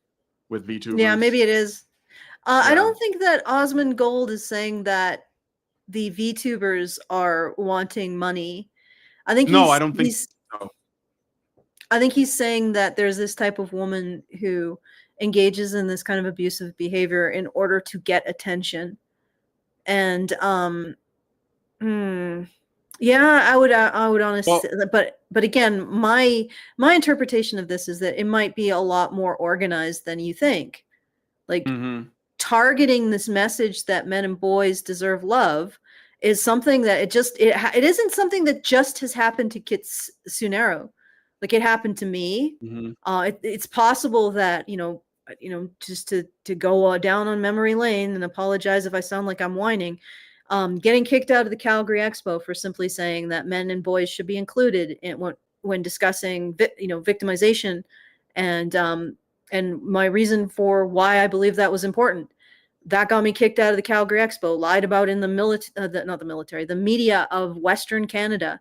with VTubers. Yeah, maybe it is. I don't think that Asmongold is saying that the VTubers are wanting money. I think I don't think so. I think he's saying that there's this type of woman who engages in this kind of abusive behavior in order to get attention. And yeah, I would honestly, but again, my interpretation of this is that it might be a lot more organized than you think. Like targeting this message that men and boys deserve love is something that it isn't something that just has happened to Kitsunero. Like it happened to me. It's possible that just to go down on memory lane and apologize if I sound like I'm whining. Getting kicked out of the Calgary Expo for simply saying that men and boys should be included when discussing victimization, and my reason for why I believe that was important. That got me kicked out of the Calgary Expo, lied about in the the media of Western Canada.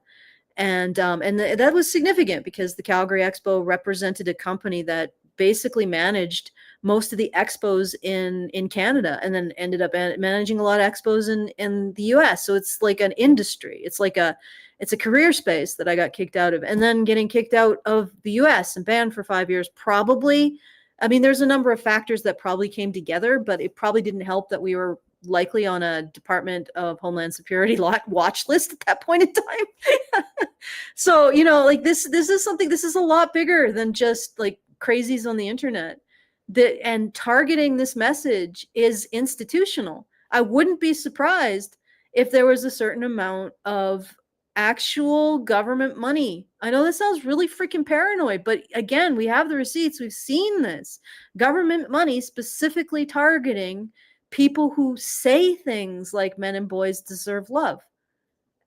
And that was significant because the Calgary Expo represented a company that basically managed most of the expos in Canada, and then ended up managing a lot of expos in the US. So it's like an industry. It's a career space that I got kicked out of, and then getting kicked out of the US and banned for 5 years. Probably, I mean, there's a number of factors that probably came together, but it probably didn't help that we were likely on a Department of Homeland Security watch list at that point in time. So, like this is a lot bigger than just like crazies on the internet. And targeting this message is institutional. I wouldn't be surprised if there was a certain amount of actual government money. I know this sounds really freaking paranoid, but again, we have the receipts. We've seen this government money specifically targeting people who say things like men and boys deserve love.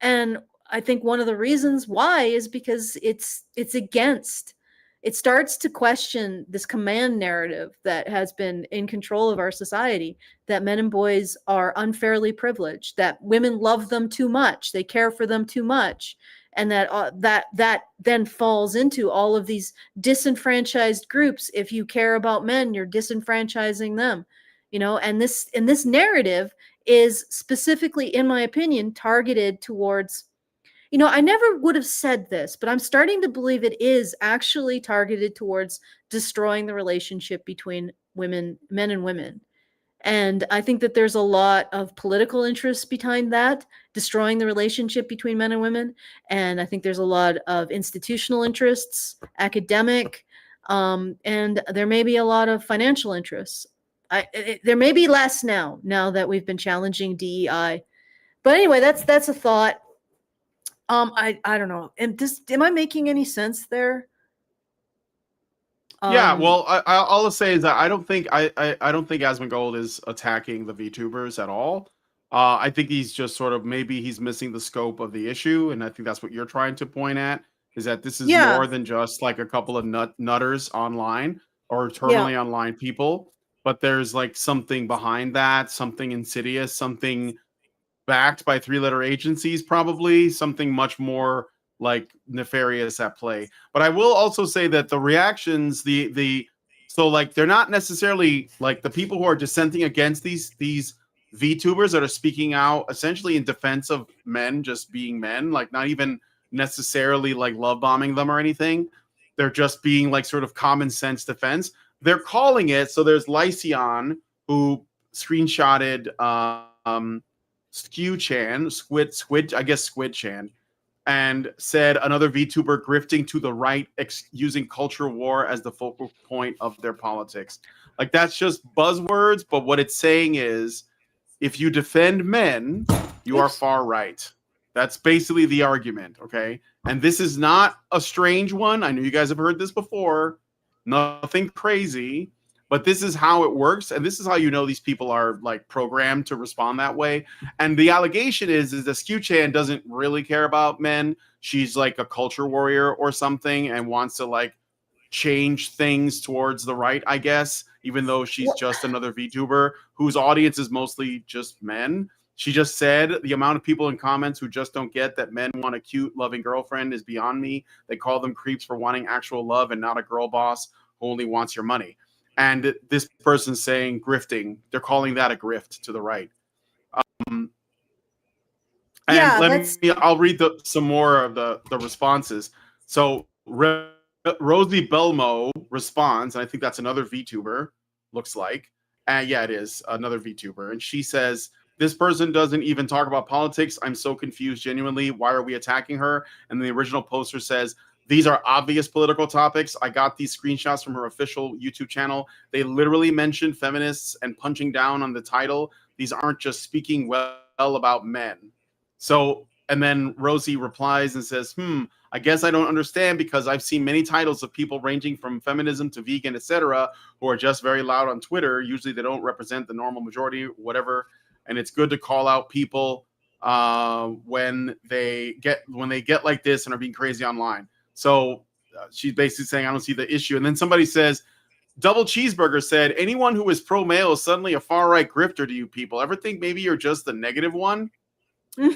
And I think one of the reasons why is because it's against. It starts to question this command narrative that has been in control of our society, that men and boys are unfairly privileged, that women love them too much, they care for them too much, and that then falls into all of these disenfranchised groups. If you care about men, you're disenfranchising them, and this narrative is specifically, in my opinion, targeted towards, I never would have said this, but I'm starting to believe it is actually targeted towards destroying the relationship between men and women. And I think that there's a lot of political interests behind that, destroying the relationship between men and women. And I think there's a lot of institutional interests, academic, and there may be a lot of financial interests. There may be less now that we've been challenging DEI. But anyway, that's a thought. I don't know. Am I making any sense there? Yeah, well, all I'll say is that I don't think Asmongold is attacking the VTubers at all. I think he's just sort of, maybe he's missing the scope of the issue, and I think that's what you're trying to point at, is that this is more than just like a couple of nutters online or terminally online people, but there's like something behind that, something insidious, something backed by three-letter agencies, probably something much more like nefarious at play. But I will also say that the reactions, so like they're not necessarily like the people who are dissenting against these VTubers that are speaking out essentially in defense of men just being men, like not even necessarily like love bombing them or anything. They're just being like sort of common sense defense. They're calling it, so there's Lycion who screenshotted Squid Chan, and said another VTuber grifting to the right, using culture war as the focal point of their politics. Like, that's just buzzwords, but what it's saying is, if you defend men, you are far right. That's basically the argument, okay? And this is not a strange one. I know you guys have heard this before. Nothing crazy. But this is how it works, and this is how you know these people are like programmed to respond that way. And the allegation is that Skew-chan doesn't really care about men. She's like a culture warrior or something, and wants to like change things towards the right, I guess, even though she's just another VTuber whose audience is mostly just men. She just said the amount of people in comments who just don't get that men want a cute, loving girlfriend is beyond me. They call them creeps for wanting actual love and not a girl boss who only wants your money. And this person's saying grifting. They're calling that a grift to the right. I'll read some more of the responses. So Rebel Rosie Belmo responds, and I think that's another VTuber, looks like. Yeah, it is another VTuber. And she says, this person doesn't even talk about politics. I'm so confused, genuinely. Why are we attacking her? And the original poster says, these are obvious political topics. I got these screenshots from her official YouTube channel. They literally mentioned feminists and punching down on the title. These aren't just speaking well about men. So, and then Rosie replies and says, I guess I don't understand because I've seen many titles of people ranging from feminism to vegan, etc., who are just very loud on Twitter. Usually they don't represent the normal majority, whatever. And it's good to call out people when they get like this and are being crazy online. So she's basically saying, I don't see the issue. And then somebody says, Double Cheeseburger said, anyone who is pro-male is suddenly a far-right grifter to you people. Ever think maybe you're just the negative one? Yeah,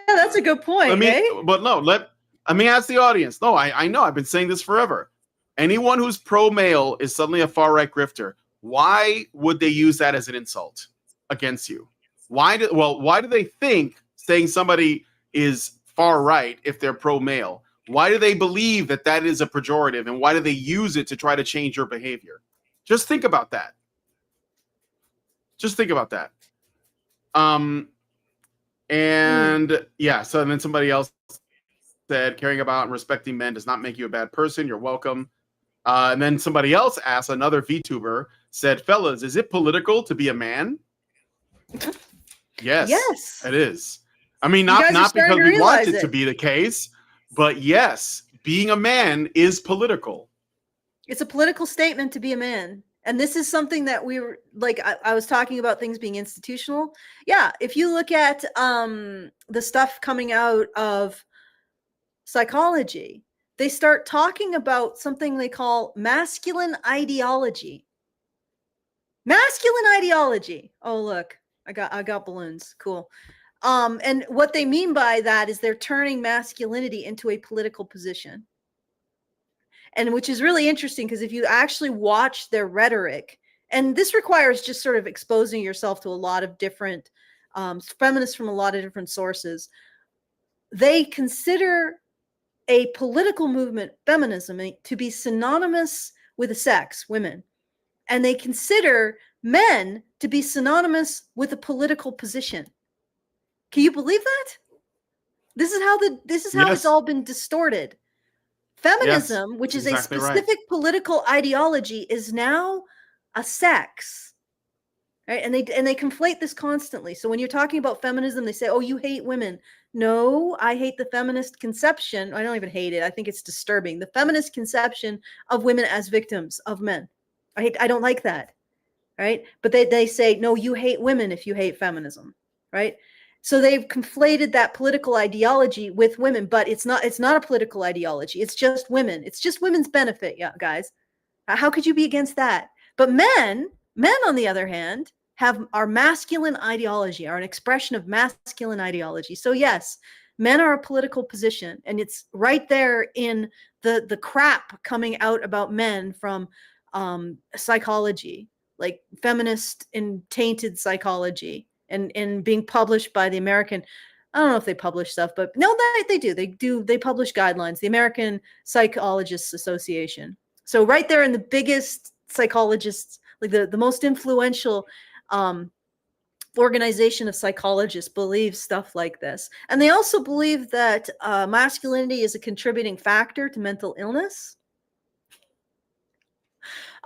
that's a good point. Let me ask the audience. No, I know. I've been saying this forever. Anyone who's pro-male is suddenly a far-right grifter. Why would they use that as an insult against you? Why do they think saying somebody is far-right if they're pro-male? Why do they believe that that is a pejorative, and why do they use it to try to change your behavior? Just think about that. And yeah, so then somebody else said, caring about and respecting men does not make you a bad person. You're welcome. And then somebody else asked, another VTuber said, fellas, is it political to be a man? Yes, it is. I mean, not because we want it to be the case, but yes, being a man is political. It's a political statement to be a man. And this is something that we were like, I was talking about things being institutional. Yeah. If you look at the stuff coming out of psychology, they start talking about something they call masculine ideology. Masculine ideology. Oh, look, I got balloons. Cool. And what they mean by that is they're turning masculinity into a political position. And which is really interesting because if you actually watch their rhetoric, and this requires just sort of exposing yourself to a lot of different feminists from a lot of different sources, they consider a political movement, feminism, to be synonymous with a sex, women. And they consider men to be synonymous with a political position. Can you believe that? This is how Yes. it's all been distorted. Feminism, which is exactly a specific political ideology, is now a sex. Right? And they conflate this constantly. So when you're talking about feminism, they say, "Oh, you hate women." No, I hate the feminist conception. I don't even hate it. I think it's disturbing. The feminist conception of women as victims of men. I don't like that. Right? But they say, "No, you hate women if you hate feminism." Right? So they've conflated that political ideology with women, but it's not a political ideology. It's just women. It's just women's benefit, yeah, guys. How could you be against that? But men on the other hand, have our masculine ideology, are an expression of masculine ideology. So yes, men are a political position, and it's right there in the crap coming out about men from psychology, like feminist and tainted psychology. And being published by the American, I don't know if they publish stuff, but no, they do. They publish guidelines, the American Psychologists Association. So right there in the biggest psychologists, like the most influential organization of psychologists, believes stuff like this. And they also believe that masculinity is a contributing factor to mental illness.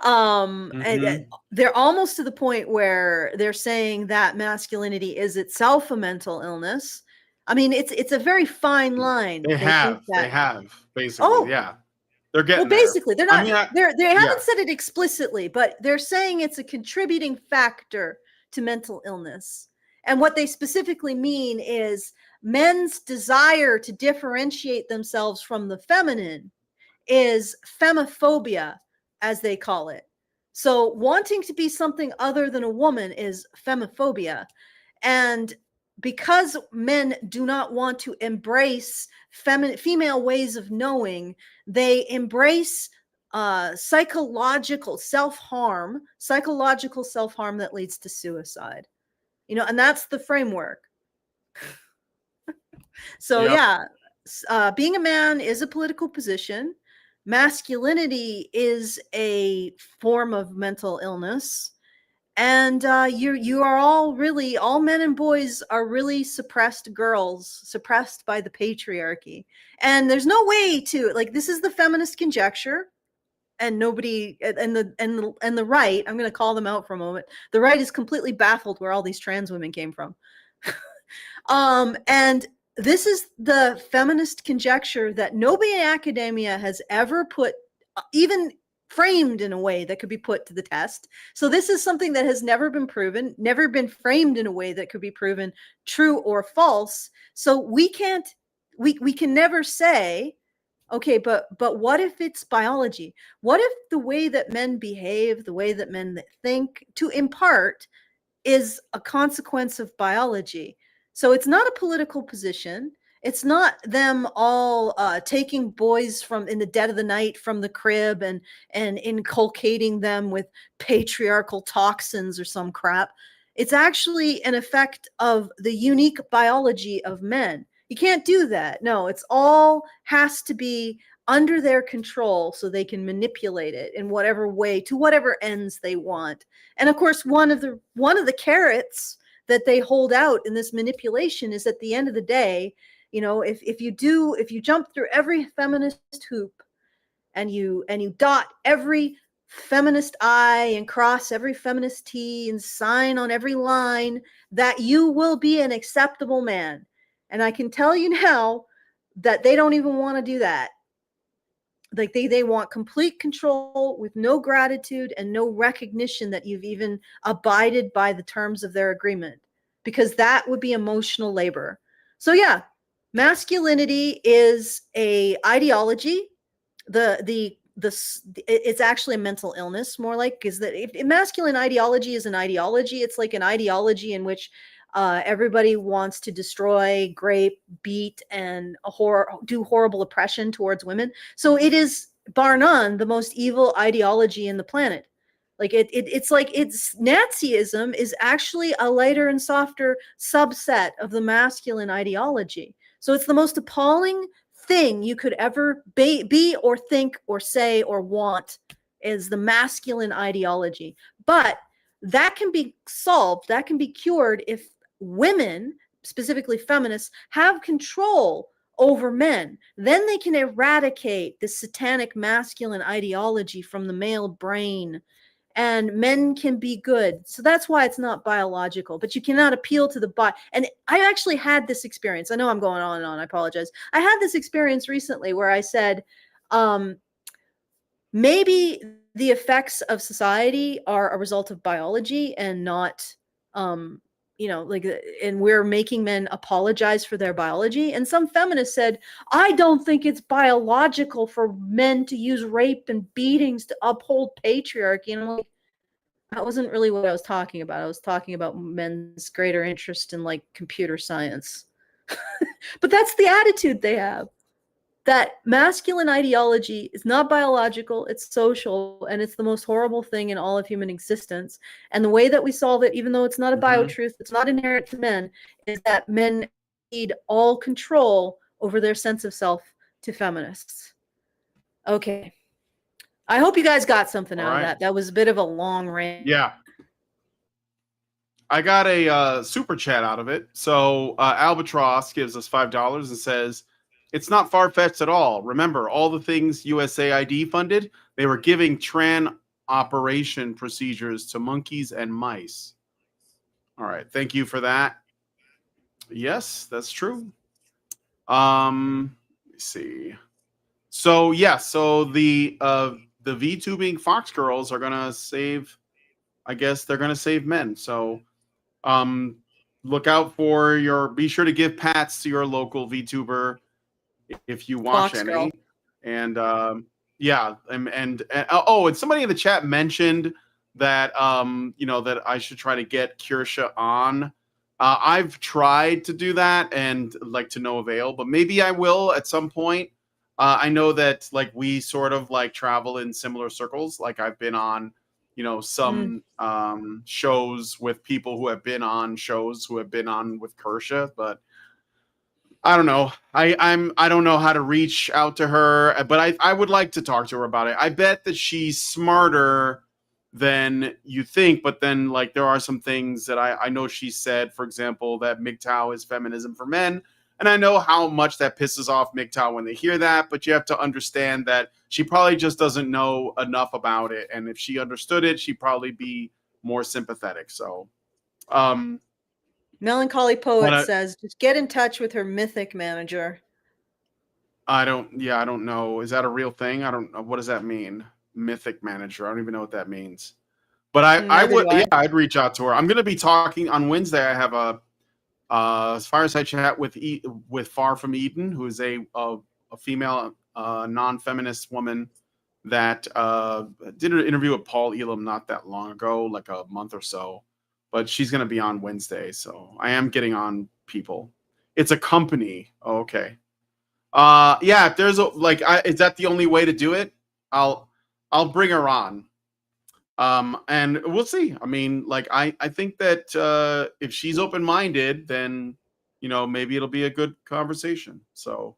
And they're almost to the point where they're saying that masculinity is itself a mental illness. I mean, it's a very fine line. They have basically, yeah. They're getting basically there. They're not. They haven't said it explicitly, but they're saying it's a contributing factor to mental illness. And what they specifically mean is men's desire to differentiate themselves from the feminine is femophobia, as they call it. So wanting to be something other than a woman is femophobia. And because men do not want to embrace female ways of knowing, they embrace psychological self-harm that leads to suicide. You know, and that's the framework. So yeah, being a man is a political position. masculinity is a form of mental illness, and you are all men and boys are really suppressed girls, suppressed by the patriarchy, and there's no way to, like, this is the feminist conjecture, and nobody, and the right, I'm going to call them out for a moment. The right is completely baffled where all these trans women came from. And this is the feminist conjecture that nobody in academia has ever put, even framed in a way that could be put to the test. So this is something that has never been proven, never been framed in a way that could be proven true or false. So we can never say, okay, but what if it's biology? What if the way that men behave, the way that men think, to impart, is a consequence of biology? So it's not a political position. It's not them all taking boys from in the dead of the night from the crib and inculcating them with patriarchal toxins or some crap. It's actually an effect of the unique biology of men. You can't do that. No, it's all has to be under their control so they can manipulate it in whatever way to whatever ends they want. And of course, one of the carrots that they hold out in this manipulation is, at the end of the day, you know, if you jump through every feminist hoop and you dot every feminist I and cross every feminist T and sign on every line, that you will be an acceptable man. And I can tell you now that they don't even want to do that. Like they want complete control with no gratitude and no recognition that you've even abided by the terms of their agreement, because that would be emotional labor. So yeah, masculinity is a ideology. It's actually a mental illness, more like, is that if masculine ideology is an ideology, it's like an ideology in which everybody wants to destroy, grape, beat, and do horrible oppression towards women. So it is, bar none, the most evil ideology in the planet. Like it's Nazism is actually a lighter and softer subset of the masculine ideology. So it's the most appalling thing you could ever be or think or say or want, is the masculine ideology. But that can be solved, that can be cured if women, specifically feminists, have control over men. Then they can eradicate the satanic masculine ideology from the male brain, and men can be good. So that's why it's not biological, but you cannot appeal to the And I actually had this experience. I know I'm going on and on. I apologize. I had this experience recently where I said, maybe the effects of society are a result of biology and not, and we're making men apologize for their biology. And some feminists said, I don't think it's biological for men to use rape and beatings to uphold patriarchy. And I'm like, that wasn't really what I was talking about. I was talking about men's greater interest in, like, computer science. But that's the attitude they have. That masculine ideology is not biological, it's social, and it's the most horrible thing in all of human existence. And the way that we solve it, even though it's not a bio-truth, it's not inherent to men, is that men need all control over their sense of self to feminists. Okay. I hope you guys got something out of that. That was a bit of a long rant. Yeah. I got a super chat out of it. So Albatross gives us $5 and says, it's not far-fetched at all. Remember, all the things USAID funded, they were giving tran operation procedures to monkeys and mice. All right, thank you for that. Yes, that's true. Let me see. So yeah, so the VTubing Fox girls are gonna save. I guess they're gonna save men. So look out for be sure to give pats to your local VTuber if you watch Fox any. girl. And yeah, and somebody in the chat mentioned that that I should try to get Kirsha on. I've tried to do that and like to no avail, but maybe I will at some point. I know that like we sort of like travel in similar circles. Like I've been on, some shows with people who have been on shows who have been on with Kirsha, but I don't know. I don't know how to reach out to her, but I would like to talk to her about it. I bet that she's smarter than you think, but then like there are some things that I know she said, for example, that MGTOW is feminism for men. And I know how much that pisses off MGTOW when they hear that, but you have to understand that she probably just doesn't know enough about it. And if she understood it, she'd probably be more sympathetic. So Melancholy Poet but says, just get in touch with her mythic manager. I don't know. Is that a real thing? I don't know. What does that mean? Mythic manager. I don't even know what that means. But I Neither would, do I. yeah, I'd reach out to her. I'm going to be talking on Wednesday. I have a fireside chat with Far From Eden, who is a female non-feminist woman that did an interview with Paul Elam not that long ago, like a month or so. But she's going to be on Wednesday, so I am getting on people. It's a company. Oh, okay. Yeah, if there's is that the only way to do it? I'll bring her on. And we'll see. I mean, like I think that if she's open-minded, then maybe it'll be a good conversation. So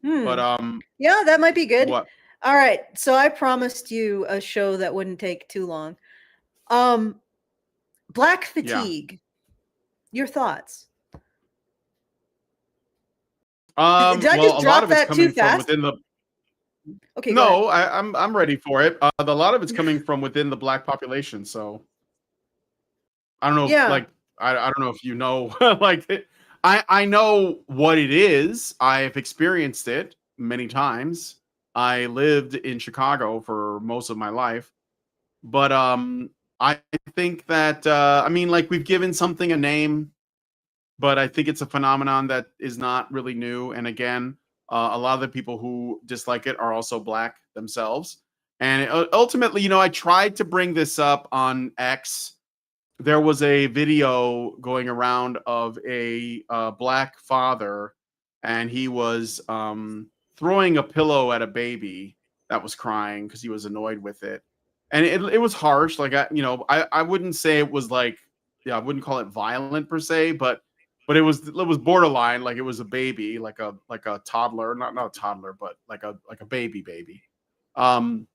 but yeah, that might be good. what? All right, so I promised you a show that wouldn't take too long. Black Fatigue. Your thoughts? Did I just Well, a lot drop of it's that coming too from fast? within the Okay, go ahead. No, I'm ready for it. A lot of it's coming from within the black population, so I don't know Yeah. like I don't know if you know like I know what it is. I've experienced it many times. I lived in Chicago for most of my life. But I think that I mean like we've given something a name, but I think it's a phenomenon that is not really new. And again, a lot of the people who dislike it are also black themselves. And ultimately, I tried to bring this up on X. There was a video going around of a black father, and he was throwing a pillow at a baby that was crying because he was annoyed with it. And it was harsh. Like I wouldn't say it was like, I wouldn't call it violent per se, but it was borderline. Like it was a baby, like a toddler, not a toddler, but like a baby. And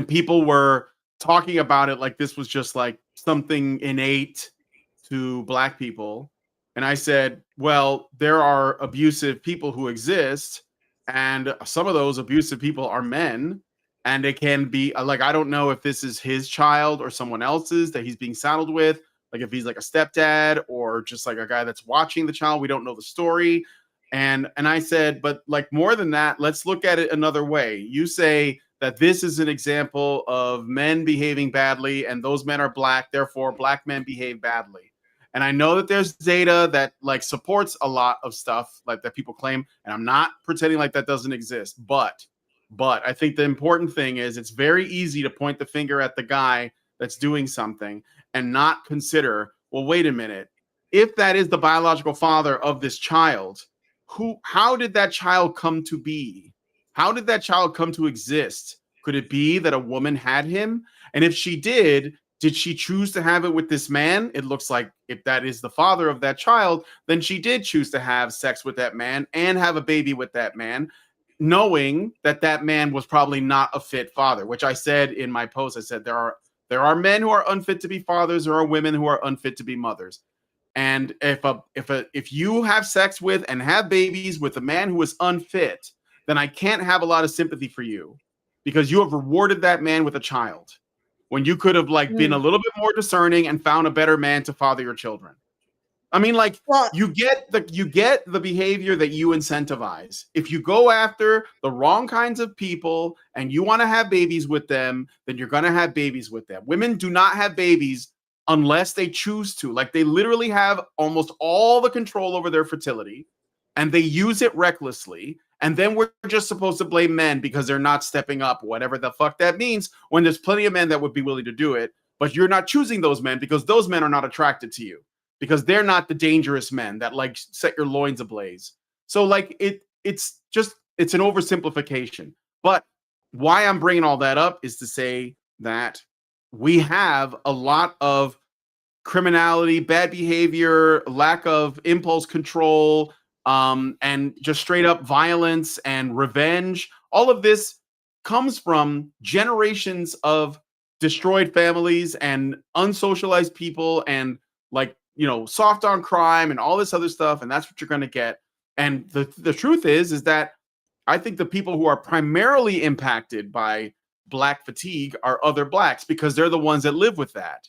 people were talking about it like this was just like something innate to black people. And I said, well, there are abusive people who exist, and some of those abusive people are men. And it can be like, I don't know if this is his child or someone else's that he's being saddled with. Like if he's like a stepdad or just like a guy that's watching the child. We don't know the story. And I said, but like more than that, let's look at it another way. You say that this is an example of men behaving badly, and those men are black, therefore black men behave badly. And I know that there's data that like supports a lot of stuff like that people claim, and I'm not pretending like that doesn't exist, but I think the important thing is it's very easy to point the finger at the guy that's doing something and not consider, well, wait a minute, if that is the biological father of this child, how did that child come to be? How did that child come to exist? Could it be that a woman had him? And if she did she choose to have it with this man? It looks like if that is the father of that child, then she did choose to have sex with that man and have a baby with that man, knowing that that man was probably not a fit father, which I said in my post. I said there are men who are unfit to be fathers, there are women who are unfit to be mothers. And if you have sex with and have babies with a man who is unfit, then I can't have a lot of sympathy for you, because you have rewarded that man with a child when you could have like been a little bit more discerning and found a better man to father your children. I mean, like, well, you get the behavior that you incentivize. If you go after the wrong kinds of people and you want to have babies with them, then you're going to have babies with them. Women do not have babies unless they choose to. Like, they literally have almost all the control over their fertility, and they use it recklessly. And then we're just supposed to blame men because they're not stepping up, whatever the fuck that means, when there's plenty of men that would be willing to do it. But you're not choosing those men because those men are not attracted to you, because they're not the dangerous men that like set your loins ablaze. So like it's an oversimplification. But why I'm bringing all that up is to say that we have a lot of criminality, bad behavior, lack of impulse control, and just straight up violence and revenge. All of this comes from generations of destroyed families and unsocialized people and like, soft on crime and all this other stuff. And that's what you're going to get. And the truth is that I think the people who are primarily impacted by Black fatigue are other Blacks because they're the ones that live with that.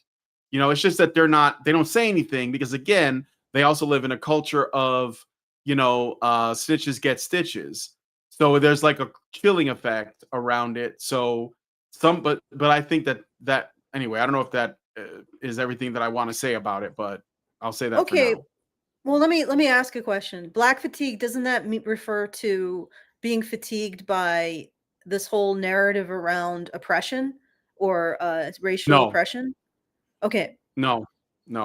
It's just that they don't say anything because, again, they also live in a culture of, snitches get stitches. So there's like a chilling effect around it. So but I think that anyway, I don't know if that is everything that I want to say about it, but I'll say that. Okay. For now. Well, let me ask a question. Black fatigue, doesn't that refer to being fatigued by this whole narrative around oppression or racial oppression? Okay. No.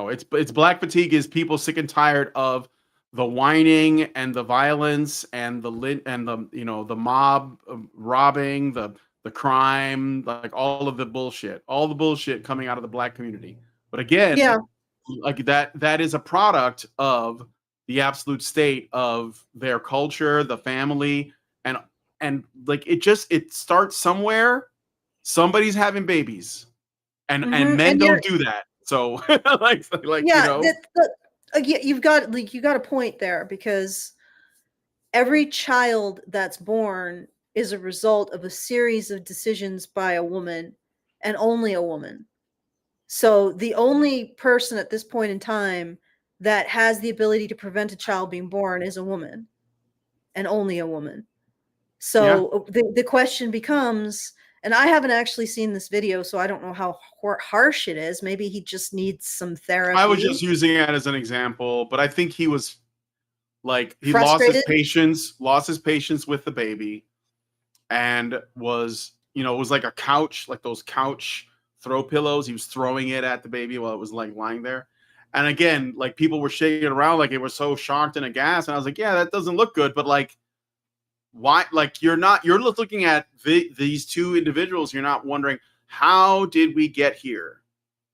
It's Black fatigue is people sick and tired of the whining and the violence and the mob robbing, the crime, like all the bullshit coming out of the Black community. But again, like that is a product of the absolute state of their culture, the family, and like it starts somewhere. Somebody's having babies, and men don't do that. So you've got a point there, because every child that's born is a result of a series of decisions by a woman, and only a woman. So the only person at this point in time that has the ability to prevent a child being born is a woman, and only a woman. So the question becomes, and I haven't actually seen this video, so I don't know how harsh it is. Maybe he just needs some therapy. I was just using it as an example, but I think he was like, he frustrated? lost his patience with the baby, and was, it was like a couch, like those couch throw pillows. He was throwing it at the baby while it was like lying there. And again, like people were shaking it around like it was so shocked and aghast. And I was like, yeah, that doesn't look good. But like, why? Like you're looking at these two individuals. You're not wondering, how did we get here?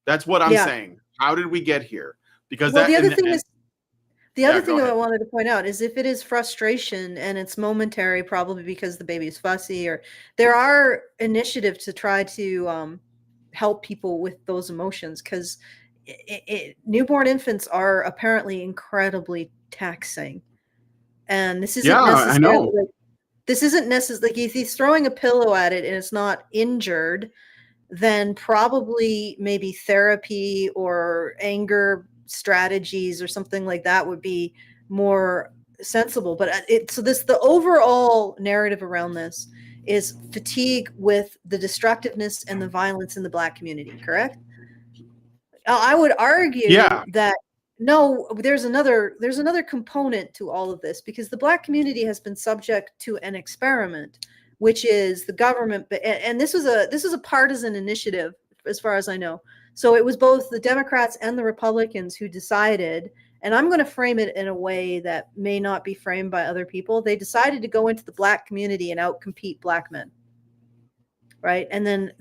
That's what I'm saying. How did we get here? Because the other thing I wanted to point out is, if it is frustration and it's momentary, probably because the baby is fussy, or there are initiatives to try to help people with those emotions, because newborn infants are apparently incredibly taxing, and this isn't necessarily. I know. This isn't necessarily, like, if he's throwing a pillow at it and it's not injured, then probably maybe therapy or anger strategies or something like that would be more sensible. But the overall narrative around this is fatigue with the destructiveness and the violence in the Black community, correct? I would argue that no, there's another component to all of this, because the Black community has been subject to an experiment, which is the government, and this was a partisan initiative as far as I know. So it was both the Democrats and the Republicans who decided, and I'm going to frame it in a way that may not be framed by other people. They decided to go into the Black community and outcompete Black men, right? And then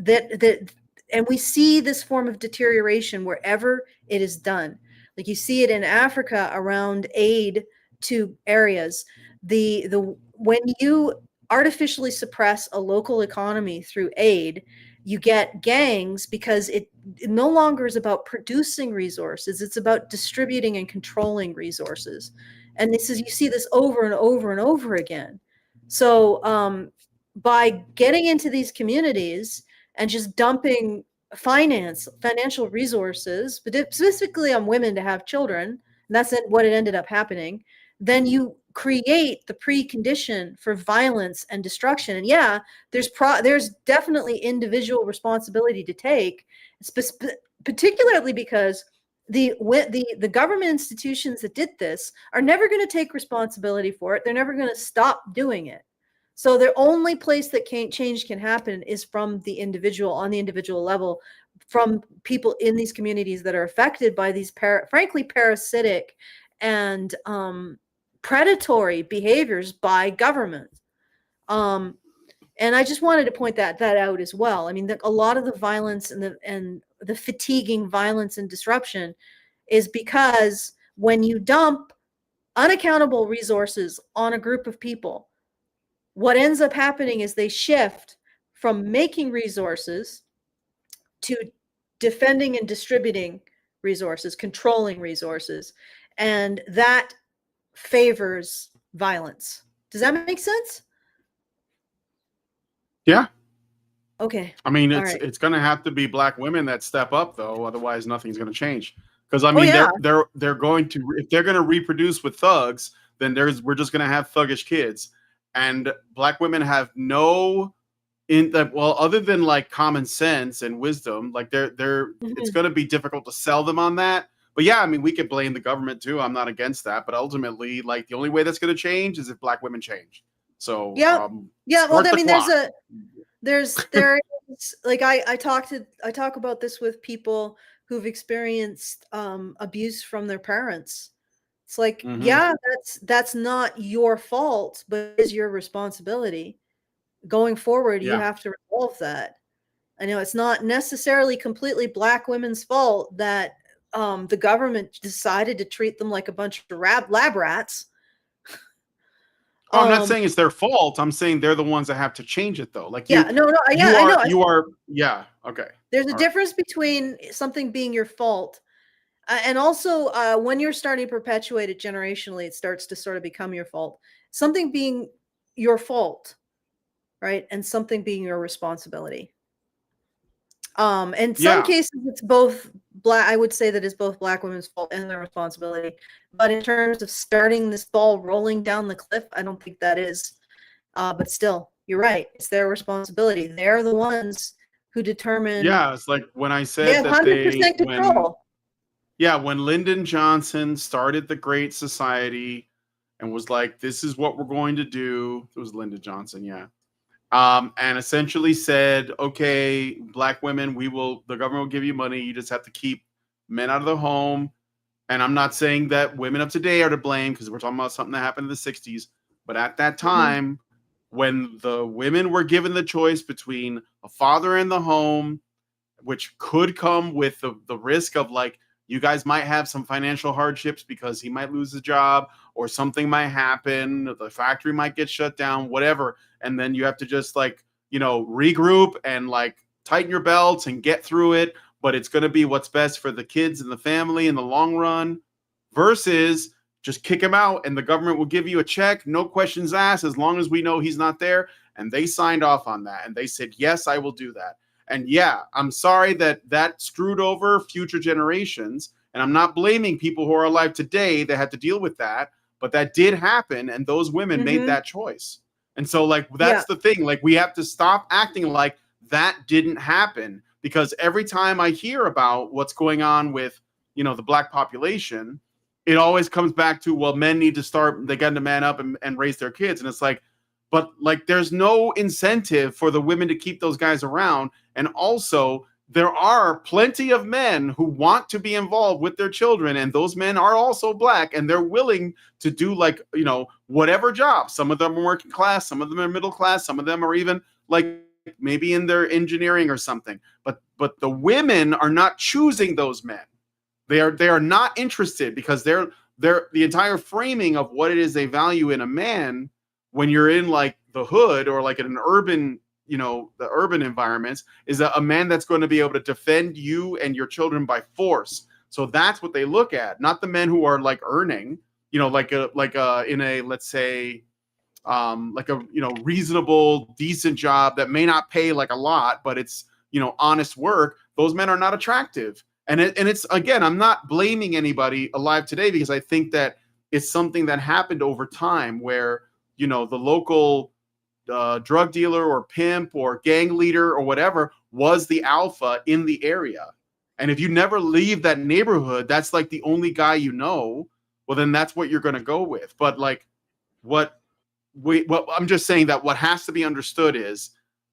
and we see this form of deterioration wherever it is done. Like you see it in Africa around aid to areas. When you artificially suppress a local economy through aid, you get gangs, because it no longer is about producing resources. It's about distributing and controlling resources. And you see this over and over and over again. So by getting into these communities and just dumping financial resources, but specifically on women to have children, and that's what it ended up happening, then you create the precondition for violence and destruction. And there's definitely individual responsibility to take, particularly because the government institutions that did this are never going to take responsibility for it. They're never going to stop doing it. So the only place that change can happen is from the individual, on the individual level, from people in these communities that are affected by these frankly parasitic and predatory behaviors by government. And I just wanted to point that out as well. I mean, a lot of the violence and the fatiguing violence and disruption is because when you dump unaccountable resources on a group of people, what ends up happening is they shift from making resources to defending and distributing resources, controlling resources, and that favors violence. Does that make sense? Yeah. Okay. I mean, All right. it's going to have to be black women that step up, though. Otherwise, nothing's going to change. Because I mean, they're going to, if they're going to reproduce with thugs, then we're just going to have thuggish kids, and black women have no other than like common sense and wisdom, like it's going to be difficult to sell them on that. But yeah, I mean, we could blame the government too. I'm not against that, but ultimately, like the only way that's going to change is if black women change. So yeah. Well, I mean, there's like I talk about this with people who've experienced abuse from their parents. It's like, yeah, that's not your fault, but it's your responsibility. Going forward, you have to resolve that. I know it's not necessarily completely black women's fault that the government decided to treat them like a bunch of lab rats. I'm not saying it's their fault. I'm saying they're the ones that have to change it, though. Like, I know. Okay. There's a difference between something being your fault, and also when you're starting to perpetuate it generationally, it starts to sort of become your fault. Something being your fault, right, and something being your responsibility. In some cases, it's both black. I would say that it's both black women's fault and their responsibility. But in terms of starting this ball rolling down the cliff, I don't think that is. But still, you're right. It's their responsibility. They're the ones who determine. Yeah, it's like when I said they have 100% control. When Lyndon Johnson started the Great Society and was like, "This is what we're going to do." It was Lyndon Johnson, yeah. And essentially said, okay, black women, the government will give you money. You just have to keep men out of the home. And I'm not saying that women of today are to blame, because we're talking about something that happened in the 60s. But at that time, when the women were given the choice between a father in the home, which could come with the risk of like, you guys might have some financial hardships because he might lose his job or something might happen. The factory might get shut down, whatever. And then you have to just like, regroup and like tighten your belts and get through it. But it's going to be what's best for the kids and the family in the long run, versus just kick him out and the government will give you a check. No questions asked, as long as we know he's not there. And they signed off on that. And they said, yes, I will do that. And yeah, I'm sorry that screwed over future generations. And I'm not blaming people who are alive today that had to deal with that. But that did happen. And those women made that choice. And so like, that's the thing. Like, we have to stop acting like that didn't happen. Because every time I hear about what's going on with, the black population, it always comes back to, well, men need to they got to man up and raise their kids. And it's like, but like, there's no incentive for the women to keep those guys around. And also, there are plenty of men who want to be involved with their children. And those men are also black, and they're willing to do like, whatever job. Some of them are working class, some of them are middle class, some of them are even like maybe in their engineering or something. But the women are not choosing those men. They are not interested, because they're the entire framing of what it is they value in a man when you're in like the hood or like in an urban, the urban environments, is a man that's going to be able to defend you and your children by force. So that's what they look at, not the men who are like earning, in a, let's say, like a, reasonable, decent job that may not pay like a lot, but it's, honest work. Those men are not attractive. And it's, again, I'm not blaming anybody alive today, because I think that it's something that happened over time where, the local drug dealer or pimp or gang leader or whatever was the alpha in the area. And if you never leave that neighborhood, that's like the only guy well, then that's what you're going to go with. But like I'm just saying that what has to be understood is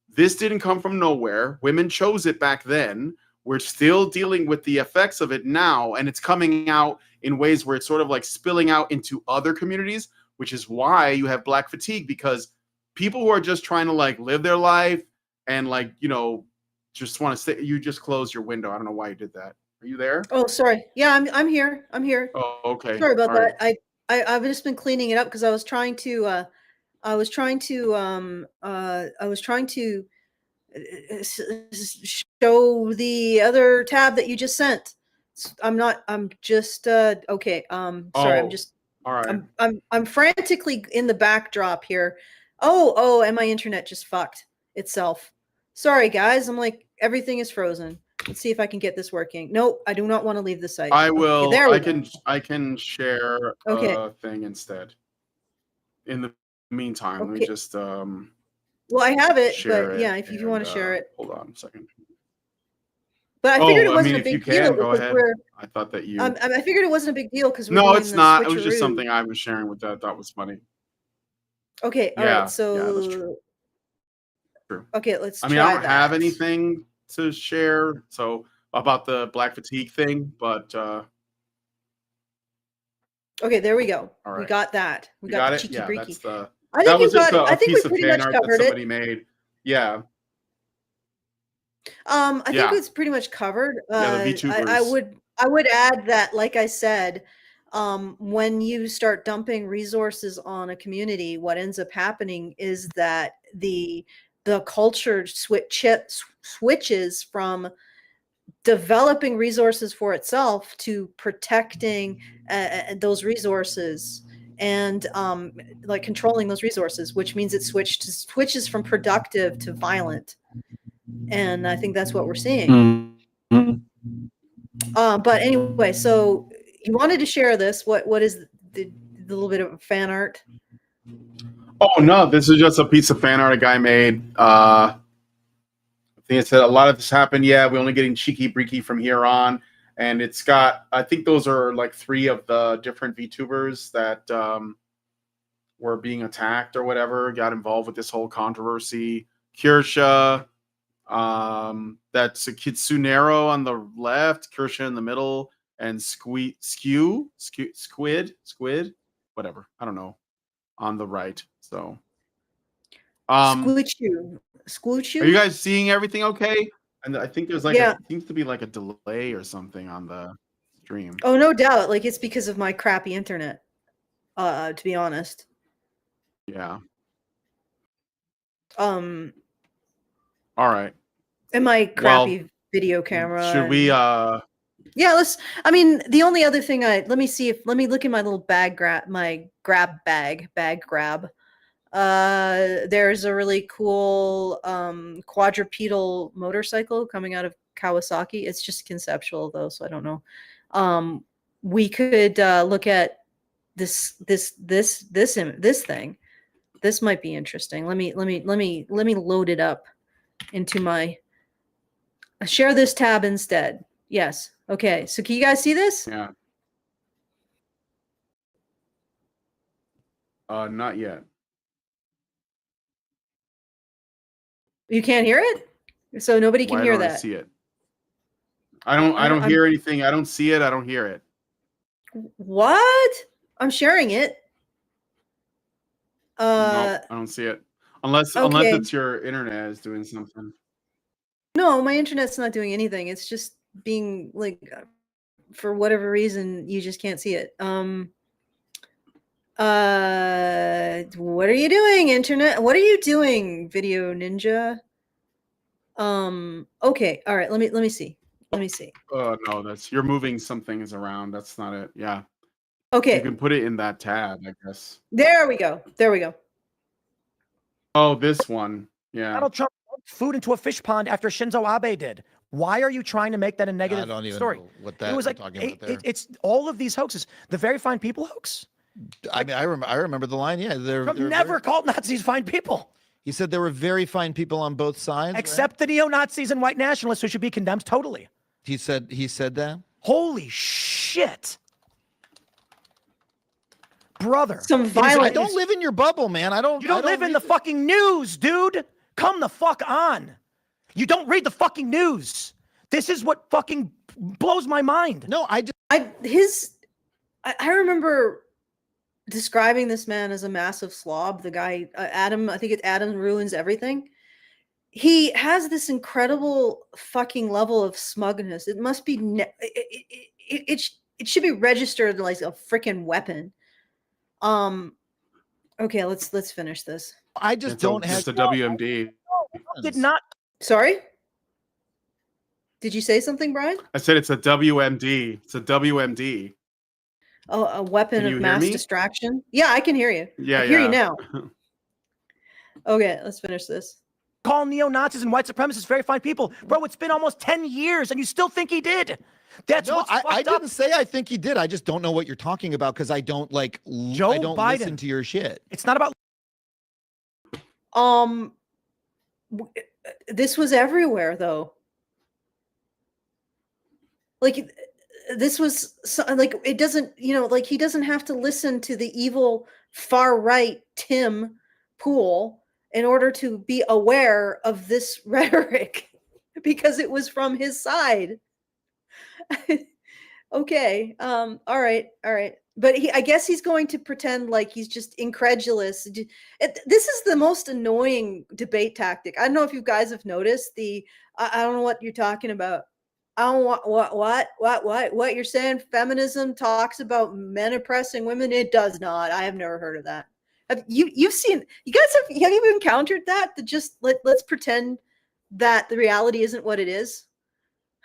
this didn't come from nowhere. Women chose it back then. We're still dealing with the effects of it now, and it's coming out in ways where it's sort of like spilling out into other communities, which is why you have black fatigue, because people who are just trying to like live their life and like, you know, just want to stay. You just closed your window. I don't know why you did that. Are you there? Oh, sorry. Yeah, I'm here. I'm here. Oh, okay. Sorry about All right. that. I've just been cleaning it up because I was trying to show the other tab that you just sent. I'm just okay. Sorry, I'm Oh, just all right. I'm frantically in the backdrop here. Oh, and my internet just fucked itself. Sorry guys, I'm like everything is frozen. Let's see if I can get this working. Nope, I do not want to leave the site. I Okay, will. there we go. I can share Okay. a thing instead. In the meantime, let me Okay. just Well, I have it, share but it. yeah, if you want to share it. Hold on a second. But I figured it Oh, I wasn't mean, a if you big deal can, go because ahead. we're. I thought that you. I figured it wasn't a big deal because we're No, doing it's the not. It was just switcheroo. something I was sharing with that I thought was funny. Okay, all Yeah, right. So yeah, that's true. True. okay, let's. I mean, try I don't have that. anything to share. So about the black fatigue thing, but Okay, there we go. all We right. got that. We You got got the it. cheeky Yeah, breaky. that's the. I That think you was just got. a I think we piece of pretty fan much art that covered somebody it. made. Yeah. I think Yeah. it's pretty much covered. Yeah, the I VTubers. would add that, like I said, when you start dumping resources on a community, what ends up happening is that the culture switches from developing resources for itself to protecting those resources and like controlling those resources, which means it switches from productive to violent. And I think that's what we're seeing. But anyway, so you wanted to share this. What is the little bit of fan art? Oh no, this is just a piece of fan art a guy made. I think it said a lot of this happened. Yeah, we're only getting cheeky breaky from here on, and it's got. I think those are like 3 of the different VTubers that were being attacked or whatever. Got involved with this whole controversy. Kirsha, that's a Kitsunero on the left, Kirsha in the middle, and Squid, whatever. I don't know, on the right. So, Squooch are you guys seeing everything okay? And I think there's like seems to be like a delay or something on the stream. Oh, no doubt. Like it's because of my crappy internet. To be honest. Yeah. All right. And my crappy video camera. Should we Yeah, I mean, the only other thing let me look in my little bag grab. There's a really cool quadrupedal motorcycle coming out of Kawasaki. It's just conceptual though, so I don't know. We could look at this thing. This might be interesting. Let me load it up into my share this tab instead. Yes. Okay. So can you guys see this? Yeah. Not yet. You can't hear it? So nobody can Why hear don't that. I see it? I don't hear anything. I don't see it. I don't hear it. What? I'm sharing it. Nope, I don't see it. Unless it's your internet is doing something. No, my internet's not doing anything. It's just being like, for whatever reason, you just can't see it. What are you doing, internet? What are you doing, Video Ninja? Okay, all right. Let me see. Oh no, you're moving some things around. That's not it. Yeah. Okay. You can put it in that tab, I guess. There we go. Oh, this one. Yeah. Donald Trump dumped food into a fish pond after Shinzo Abe did. Why are you trying to make that a negative I don't even story? know what that it was like talking about there. It's all of these hoaxes. The very fine people hoax. I mean, I remember the line. Yeah, they're never called Nazis fine people. He said there were very fine people on both sides, except the neo-Nazis and white nationalists who should be condemned totally. He said that. Holy shit, brother! Some violence. I don't live in your bubble, man. You don't live in the fucking news, dude. Come the fuck on. You don't read the fucking news. This is what fucking blows my mind. No, I remember describing this man as a massive slob. The guy, Adam, I think it's Adam ruins everything. He has this incredible fucking level of smugness. It must be, it should be registered like a freaking weapon. Okay, let's finish this. I just don't have. It's a WMD. Did not. Sorry? Did you say something, Brian? I said it's a WMD. It's a WMD. Oh, a weapon Can you of hear mass me? distraction? Yeah, I can hear you. Yeah, I hear you yeah. now. Okay, let's finish this. Call neo-Nazis and white supremacists very fine people. Bro, it's been almost 10 years and you still think he did. That's No, what's I fucked up. didn't say I think he did. I just don't know what you're talking about because I don't like. Joe I don't Biden. listen to your shit. It's not about. This was everywhere, though. Like, this was like, it doesn't, like, he doesn't have to listen to the evil far right Tim Pool in order to be aware of this rhetoric because it was from his side. Okay. All right. But I guess he's going to pretend like he's just incredulous. This is the most annoying debate tactic. I don't know if you guys have noticed I don't know what you're talking about. I don't want what you're saying. Feminism talks about men oppressing women. It does not. I have never heard of that. You've seen, you guys have you encountered that? Just let's pretend that the reality isn't what it is.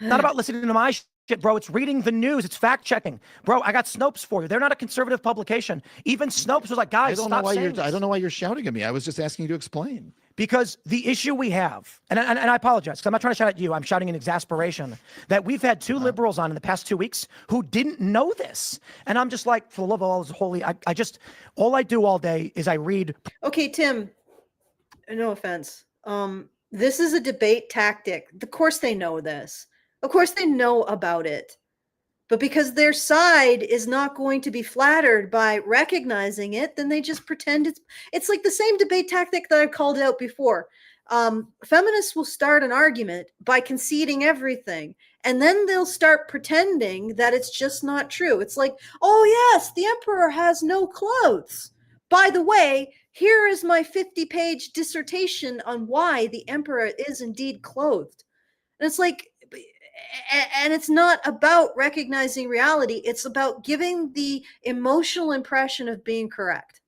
Not about listening to my shit, bro. It's reading the news. It's fact checking, bro. I got Snopes for you. They're not a conservative publication. Even Snopes was like, guys, stop saying this. I don't know why you're shouting at me. I was just asking you to explain. Because the issue we have, and I apologize, because I'm not trying to shout at you. I'm shouting in exasperation that we've had two liberals on in the past 2 weeks who didn't know this. And I'm just like, for the love of all is holy, all I do all day is I read. Okay, Tim, no offense. This is a debate tactic. Of course they know this. Of course they know about it. But because their side is not going to be flattered by recognizing it, then they just pretend it's like the same debate tactic that I've called out before. Feminists will start an argument by conceding everything, and then they'll start pretending that it's just not true. It's like, oh yes, the emperor has no clothes. By the way, here is my 50-page dissertation on why the emperor is indeed clothed. And it's like, and it's not about recognizing reality. It's about giving the emotional impression of being correct.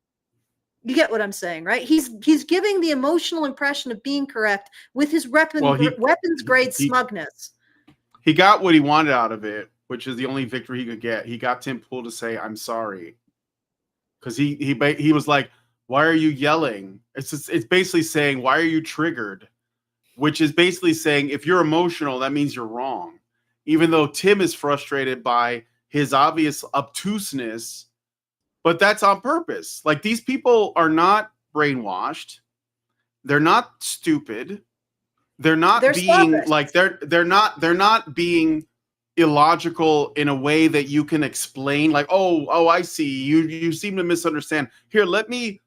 You get what I'm saying, right? He's giving the emotional impression of being correct with his weapons grade smugness. He got what he wanted out of it, which is the only victory he could get. He got Tim Pool to say, "I'm sorry," because he was like, "Why are you yelling?" It's basically saying, "Why are you triggered?" Which is basically saying, if you're emotional, that means you're wrong. Even though Tim is frustrated by his obvious obtuseness, but that's on purpose. Like, these people are not brainwashed. They're not stupid. They're being selfish. like they're not being illogical in a way that you can explain. Like, oh, I see. You seem to misunderstand. Here, let me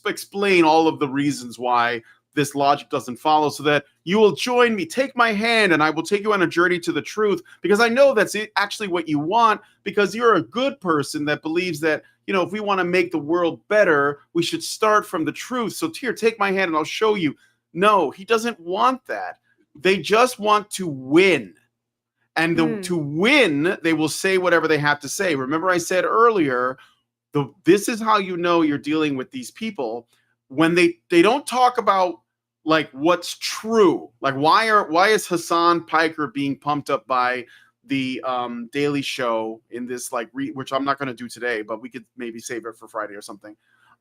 explain all of the reasons why this logic doesn't follow, so that you will join me. Take my hand and I will take you on a journey to the truth, because I know that's actually what you want, because you're a good person that believes that, if we want to make the world better, we should start from the truth. So here, take my hand and I'll show you. No, he doesn't want that. They just want to win. And to win, they will say whatever they have to say. Remember I said earlier, this is how you know you're dealing with these people. When they don't talk about like what's true, like why is Hassan Piker being pumped up by the Daily Show in this which I'm not going to do today, but we could maybe save it for Friday or something.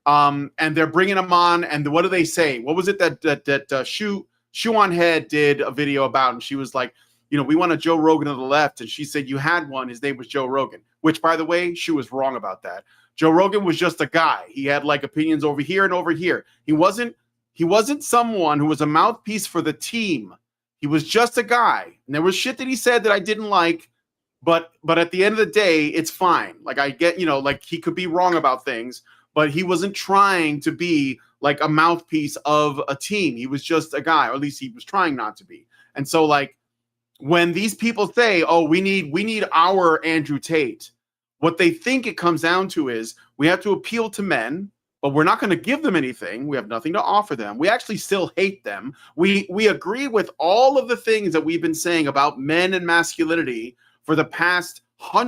And they're bringing him on, and what do they say? What was it that Shoe on Head did a video about? And she was like, we want a Joe Rogan to the left, and she said you had one. His name was Joe Rogan, which, by the way, she was wrong about that. Joe Rogan was just a guy. He had opinions over here and over here. He wasn't someone who was a mouthpiece for the team. He was just a guy. And there was shit that he said that I didn't like, but at the end of the day, it's fine. Like, I get, he could be wrong about things, but he wasn't trying to be like a mouthpiece of a team. He was just a guy, or at least he was trying not to be. And so when these people say, "Oh, we need our Andrew Tate," what they think it comes down to is we have to appeal to men, but we're not going to give them anything. We have nothing to offer them. We actually still hate them. We agree with all of the things that we've been saying about men and masculinity for the past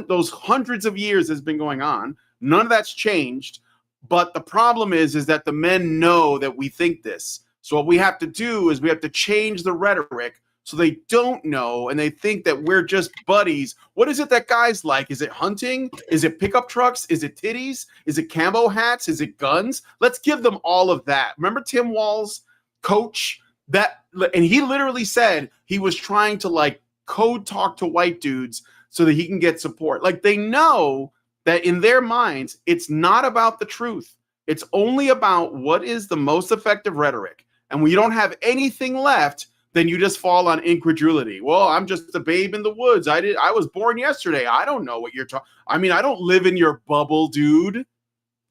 those hundreds of years that's been going on. None of that's changed. But the problem is that the men know that we think this. So what we have to do is we have to change the rhetoric so they don't know and they think that we're just buddies. What is it that guys like? Is it hunting? Is it pickup trucks? Is it titties? Is it camo hats? Is it guns? Let's give them all of that. Remember Tim Wall's coach? And he literally said he was trying to like code talk to white dudes so that he can get support. Like they know that in their minds, it's not about the truth. It's only about what is the most effective rhetoric. And when you don't have anything left, then you just fall on incredulity. Well, I'm just a babe in the woods. I was born yesterday. I don't know what you're talking. I mean, I don't live in your bubble, dude.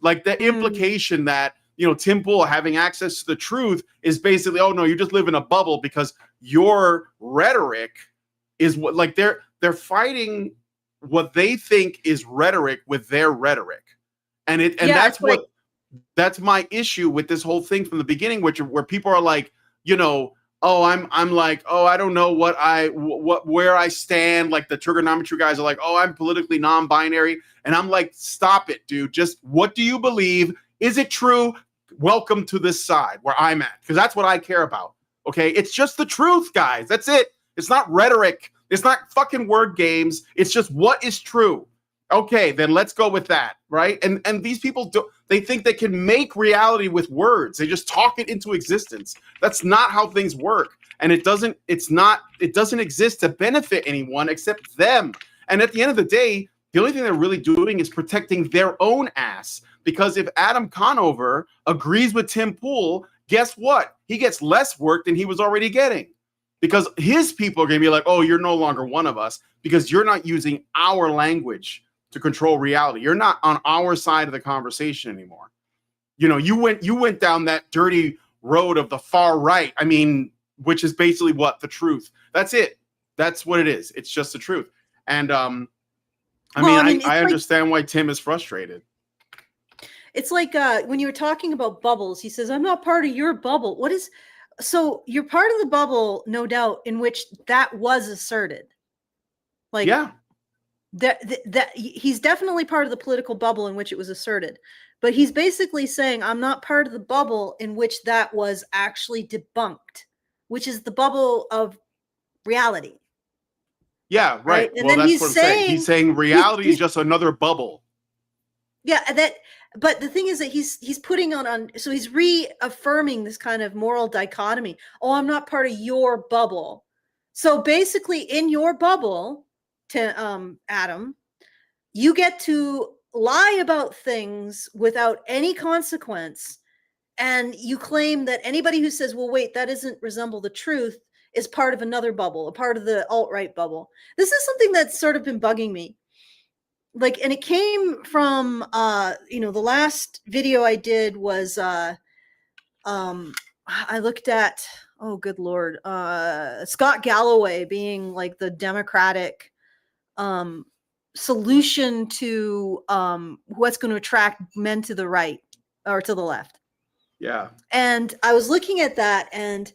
Like the implication that, you know, Tim Pool having access to the truth is basically, oh no, you just live in a bubble because your rhetoric is what, like they're fighting what they think is rhetoric with their rhetoric. And that's my issue with this whole thing from the beginning, where people are like, you know, oh, I'm like, oh, I don't know where I stand. Like the trigonometry guys are like, oh, I'm politically non-binary. And I'm like, stop it, dude. Just what do you believe? Is it true? Welcome to this side where I'm at. Because that's what I care about. Okay. It's just the truth, guys. That's it. It's not rhetoric. It's not fucking word games. It's just what is true. Okay, then let's go with that, right? And these people they think they can make reality with words. They just talk it into existence. That's not how things work. And it doesn't exist to benefit anyone except them. And at the end of the day, the only thing they're really doing is protecting their own ass. Because if Adam Conover agrees with Tim Pool, guess what? He gets less work than he was already getting. Because his people are going to be like, oh, you're no longer one of us because you're not using our language to control reality. You're not on our side of the conversation anymore. You know, you went down that dirty road of the far right. I mean, which is basically what the truth. That's it. That's what it is. It's just the truth. And I understand why Tim is frustrated. It's like when you were talking about bubbles, he says, I'm not part of your bubble. So you're part of the bubble, no doubt, in which that was asserted. Like, yeah. That he's definitely part of the political bubble in which it was asserted, but he's basically saying I'm not part of the bubble in which that was actually debunked, which is the bubble of reality. Yeah, right. And well, then that's what I'm saying. He's saying reality is just another bubble. Yeah, but the thing is that he's putting on so he's reaffirming this kind of moral dichotomy. Oh, I'm not part of your bubble. So basically, in your bubble, Adam, you get to lie about things without any consequence, and you claim that anybody who says, well, wait, that doesn't resemble the truth, is part of another bubble, a part of the alt-right bubble. This is something that's sort of been bugging me. Like, and it came from the last video I did was I looked at, oh good Lord, Scott Galloway being like the Democratic solution to what's going to attract men to the right or to the left. Yeah. And I was looking at that, and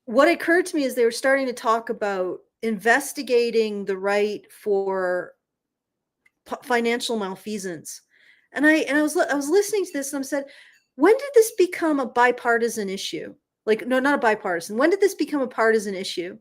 what occurred to me is they were starting to talk about investigating the right for financial malfeasance. And I was listening to this, and I said, when did this become a bipartisan issue? Like, no, not a bipartisan. When did this become a partisan issue?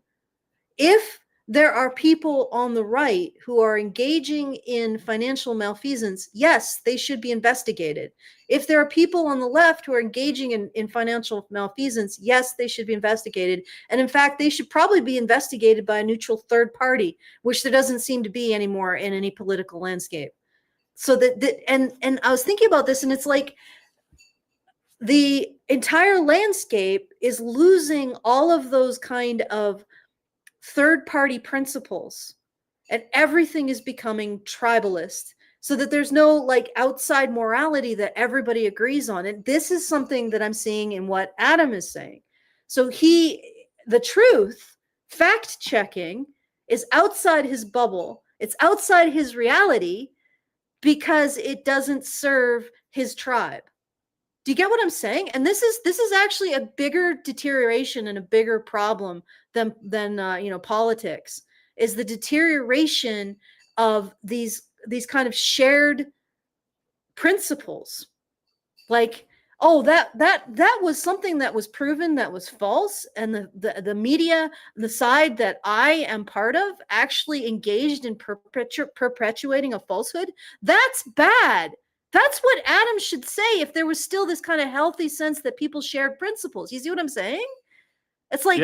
If there are people on the right who are engaging in financial malfeasance, yes, they should be investigated. If there are people on the left who are engaging in financial malfeasance, yes, they should be investigated. And in fact, they should probably be investigated by a neutral third party, which there doesn't seem to be anymore in any political landscape. So and I was thinking about this, and it's like the entire landscape is losing all of those kind of third-party principles, and everything is becoming tribalist, so that there's no like outside morality that everybody agrees on. And this is something that I'm seeing in what Adam is saying. So the truth, fact checking, is outside his bubble, It's outside his reality because it doesn't serve his tribe. Do you get what I'm saying? And this is actually a bigger deterioration and a bigger problem than politics, is the deterioration of these kind of shared principles. Like, oh, that was something that was proven that was false, and the media, the side that I am part of, actually engaged in perpetuating a falsehood. That's bad. That's what Adam should say if there was still this kind of healthy sense that people shared principles. You see what I'm saying? It's like,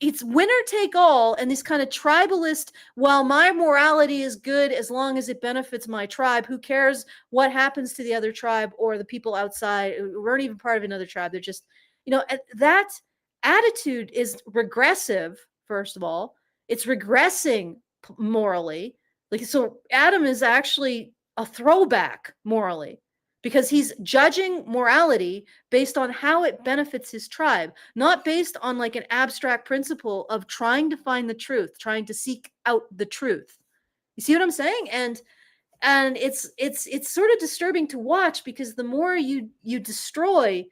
it's winner take all, and this kind of tribalist, well, my morality is good as long as it benefits my tribe. Who cares what happens to the other tribe or the people outside who weren't even part of another tribe? They're just, that attitude is regressive, first of all. It's regressing morally. Like, so Adam is actually a throwback morally, because he's judging morality based on how it benefits his tribe, not based on like an abstract principle of trying to find the truth, trying to seek out the truth. You see what I'm saying? And it's sort of disturbing to watch, because the more you destroy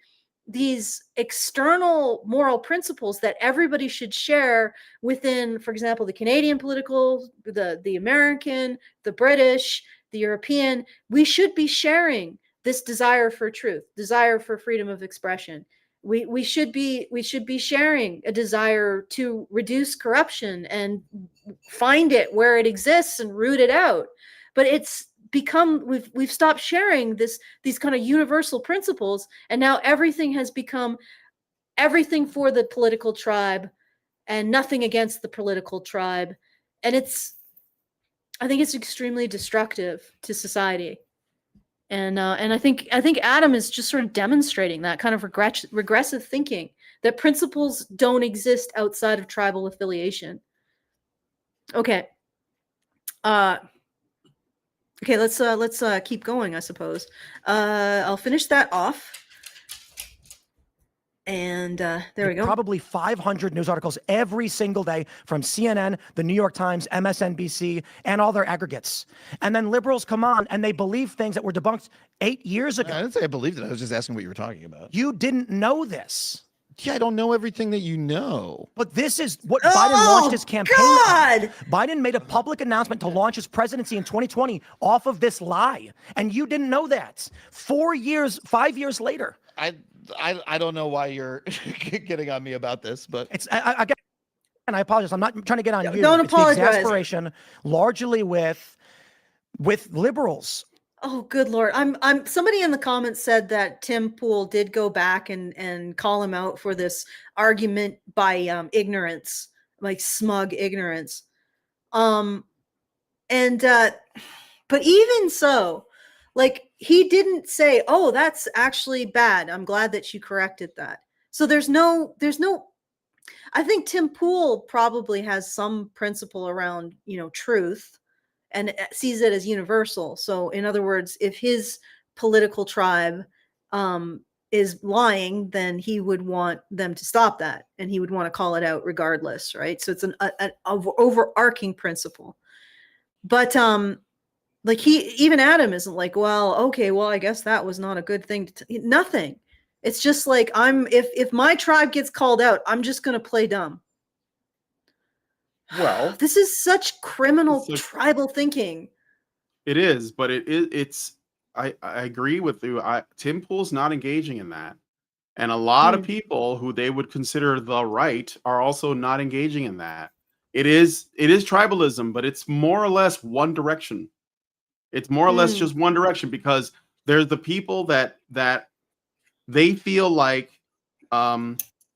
these external moral principles that everybody should share within, for example, the Canadian political, the American, the British, the European, we should be sharing this desire for truth, desire for freedom of expression. We should be sharing a desire to reduce corruption and find it where it exists and root it out. But it's become, we've stopped sharing these kind of universal principles, and now everything has become everything for the political tribe and nothing against the political tribe. And I think it's extremely destructive to society. And I think Adam is just sort of demonstrating that kind of regressive thinking, that principles don't exist outside of tribal affiliation. Okay. Okay, let's keep going, I suppose. I'll finish that off. And there we go. Probably 500 news articles every single day from CNN, the New York Times, MSNBC, and all their aggregates. And then liberals come on and they believe things that were debunked 8 years ago. I didn't say I believed it. I was just asking what you were talking about. You didn't know this. Yeah, I don't know everything that you know. But this is what Biden launched his campaign on. Biden made a public announcement to launch his presidency in 2020 off of this lie. And you didn't know that. 5 years later. I don't know why you're getting on me about this, but it's I apologize. I'm not trying to get on you. Don't apologize. The exasperation largely with liberals. Oh, good Lord. I'm somebody in the comments said that Tim Pool did go back and call him out for this argument by ignorance, like smug ignorance. But even so, like, he didn't say, oh, that's actually bad. I'm glad that you corrected that. So there's no, I think Tim Pool probably has some principle around, truth, and sees it as universal. So in other words, if his political tribe is lying, then he would want them to stop that, and he would want to call it out regardless, right? So it's an overarching principle. But like, even Adam isn't like, well, okay, well, I guess that was not a good thing. Nothing. It's just like, if my tribe gets called out, I'm just going to play dumb. Well, this is such criminal tribal thinking. It is, but I agree with you. Tim Pool's not engaging in that. And a lot of people who they would consider the right are also not engaging in that. It is tribalism, but it's more or less one direction. It's more or less just one direction, because there's the people that they feel like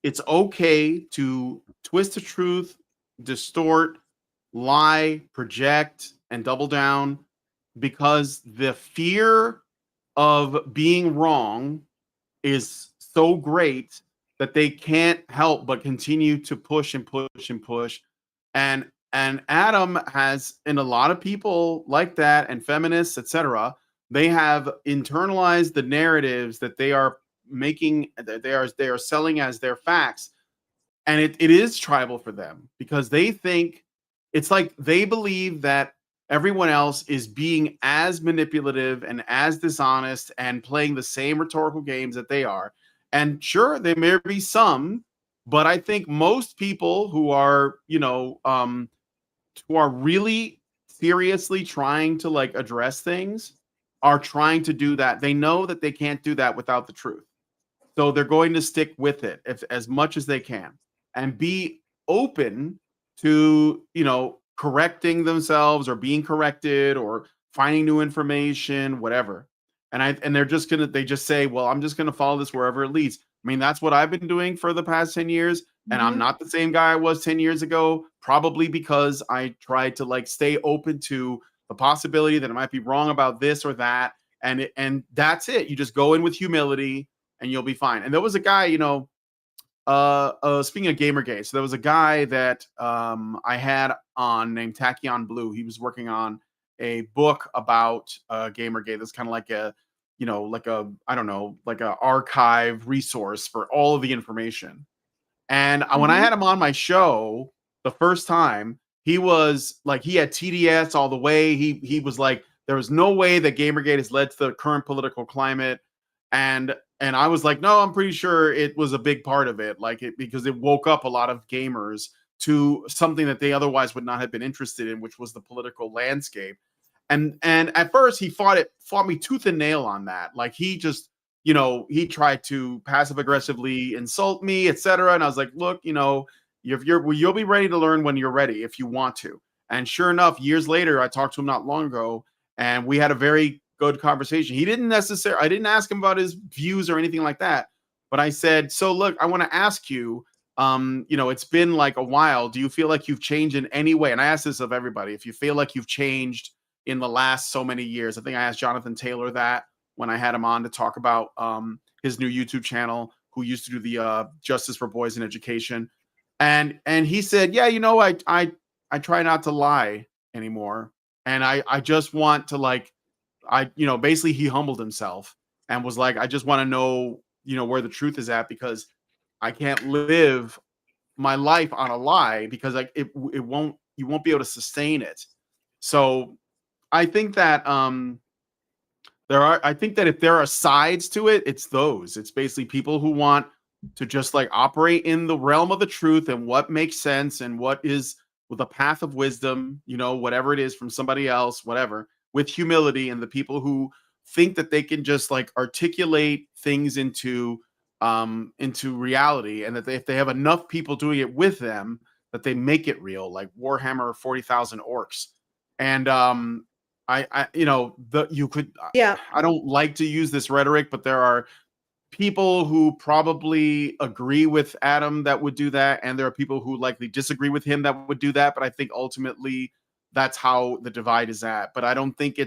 it's okay to twist the truth, distort, lie, project, and double down, because the fear of being wrong is so great that they can't help but continue to push and push and push. And Adam has, and a lot of people like that, and feminists, etc., they have internalized the narratives that they are making, that they are selling as their facts. And it is tribal for them, because they think, it's like they believe that everyone else is being as manipulative and as dishonest and playing the same rhetorical games that they are. And sure, there may be some, but I think most people who are, who are really seriously trying to like address things are trying to do that. They know that they can't do that without the truth. So they're going to stick with it as much as they can and be open to, correcting themselves or being corrected or finding new information, whatever. And they just say, well, I'm just going to follow this wherever it leads. I mean, that's what I've been doing for the past 10 years. And I'm not the same guy I was 10 years ago, probably because I tried to like stay open to the possibility that I might be wrong about this or that. And that's it. You just go in with humility and you'll be fine. And there was a guy, speaking of Gamergate, so there was a guy that I had on named Tachyon Blue. He was working on a book about Gamergate. That's kind of like a, like a archive resource for all of the information. And when I had him on my show the first time, he was like, he had TDS all the way. He was like, there was no way that Gamergate has led to the current political climate. And I was like, no, I'm pretty sure it was a big part of it, because it woke up a lot of gamers to something that they otherwise would not have been interested in, which was the political landscape. And at first he fought me tooth and nail on that. Like he just, he tried to passive aggressively insult me, etc. And I was like, look, you'll be ready to learn when you're ready if you want to. And sure enough, years later, I talked to him not long ago, and we had a very good conversation. I didn't ask him about his views or anything like that, but I said, so look, I want to ask you, it's been like a while. Do you feel like you've changed in any way? And I asked this of everybody, if you feel like you've changed in the last so many years. I think I asked Jonathan Taylor that when I had him on to talk about his new YouTube channel, who used to do the Justice for Boys in Education. And he said, yeah, I try not to lie anymore. And I just want to basically he humbled himself and was like, I just want to know, where the truth is at, because I can't live my life on a lie, because you won't be able to sustain it. So I think that if there are sides to it, it's those. It's basically people who want to just like operate in the realm of the truth and what makes sense and what is with a path of wisdom, whatever it is from somebody else, whatever, with humility, and the people who think that they can just like articulate things into reality, and that if they have enough people doing it with them, that they make it real, like Warhammer 40,000 orcs. And I don't like to use this rhetoric, but there are people who probably agree with Adam that would do that, and there are people who likely disagree with him that would do that. But I think ultimately that's how the divide is at. But I don't think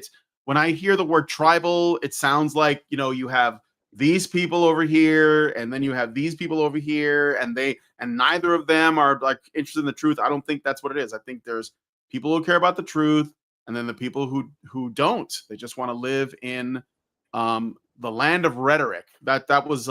when I hear the word tribal, it sounds like, you have these people over here, and then you have these people over here, and neither of them are like interested in the truth. I don't think that's what it is. I think there's people who care about the truth, and then the people who don't. They just want to live in the land of rhetoric. That was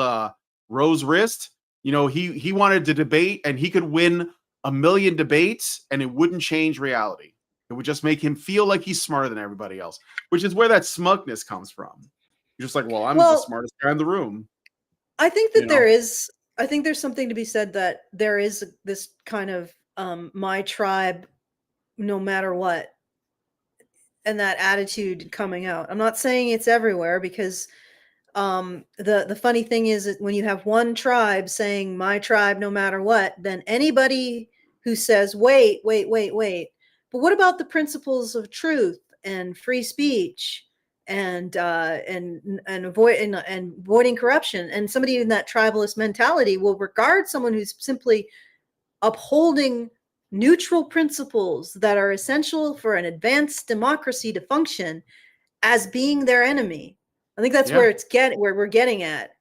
Rose Wrist. He wanted to debate, and he could win 1 million debates, and it wouldn't change reality. It would just make him feel like he's smarter than everybody else, which is where that smugness comes from. You're just like, well, I'm the smartest guy in the room. I think that I think there's something to be said that there is this kind of my tribe, no matter what, and that attitude coming out. I'm not saying it's everywhere, because the funny thing is that when you have one tribe saying my tribe no matter what, then anybody who says wait, but what about the principles of truth and free speech and avoiding corruption, and somebody in that tribalist mentality will regard someone who's simply upholding neutral principles that are essential for an advanced democracy to function as being their enemy. I think that's where we're getting at.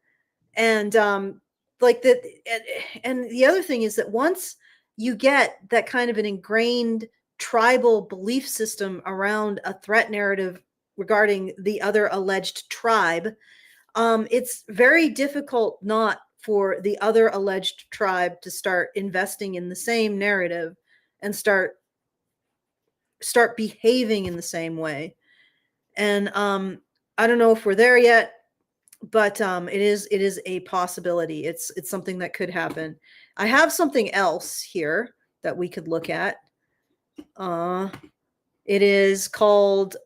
And like that, and the other thing is that once you get that kind of an ingrained tribal belief system around a threat narrative regarding the other alleged tribe, it's very difficult not for the other alleged tribe to start investing in the same narrative and start start behaving in the same way. And I don't know if we're there yet, but it is a possibility. It's something that could happen. I have something else here that we could look at. It is called,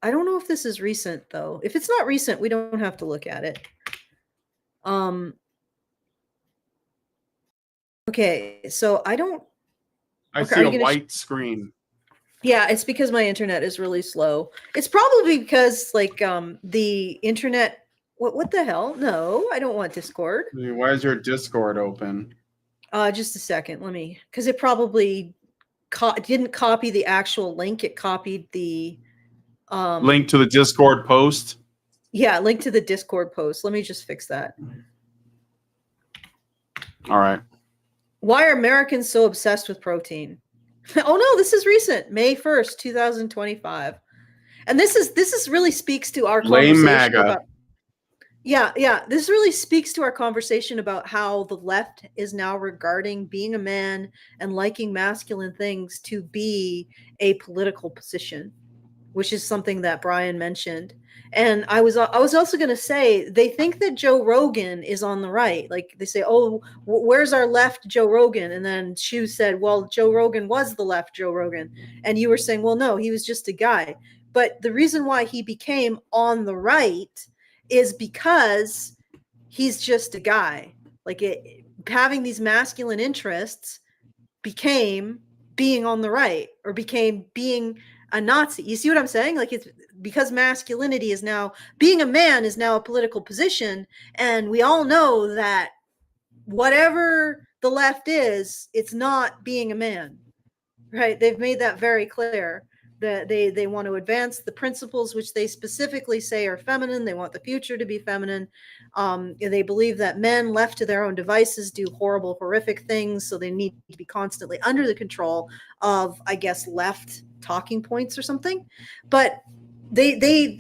I don't know if this is recent though. If it's not recent, we don't have to look at it. Okay, so I see a white screen. Yeah, it's because my internet is really slow. It's probably because like the internet. What the hell? No, I don't want Discord. Why is your Discord open? Just a second. Let me, because it probably didn't copy the actual link. It copied the Link to the Discord post. Yeah, link to the Discord post. Let me just fix that. All right. Why are Americans so obsessed with protein? Oh no, this is recent, May 1st, 2025. And this is really speaks to our Lame conversation MAGA. about, yeah, this really speaks to our conversation about how the left is now regarding being a man and liking masculine things to be a political position, which is something that Brian mentioned. And I was also going to say, they think that Joe Rogan is on the right. Like they say, oh, where's our left Joe Rogan? And then Shu said, well, Joe Rogan was the left Joe Rogan. And you were saying, well, no, he was just a guy. But the reason why he became on the right is because he's just a guy. Like having these masculine interests became being on the right, or became being a Nazi. You see what I'm saying? Like it's because masculinity is now, being a man is now a political position. And we all know that whatever the left is, it's not being a man, right? They've made that very clear. That they want to advance the principles which they specifically say are feminine. They want the future to be feminine. They believe that men left to their own devices do horrible, horrific things. So they need to be constantly under the control of, I guess, left talking points or something. But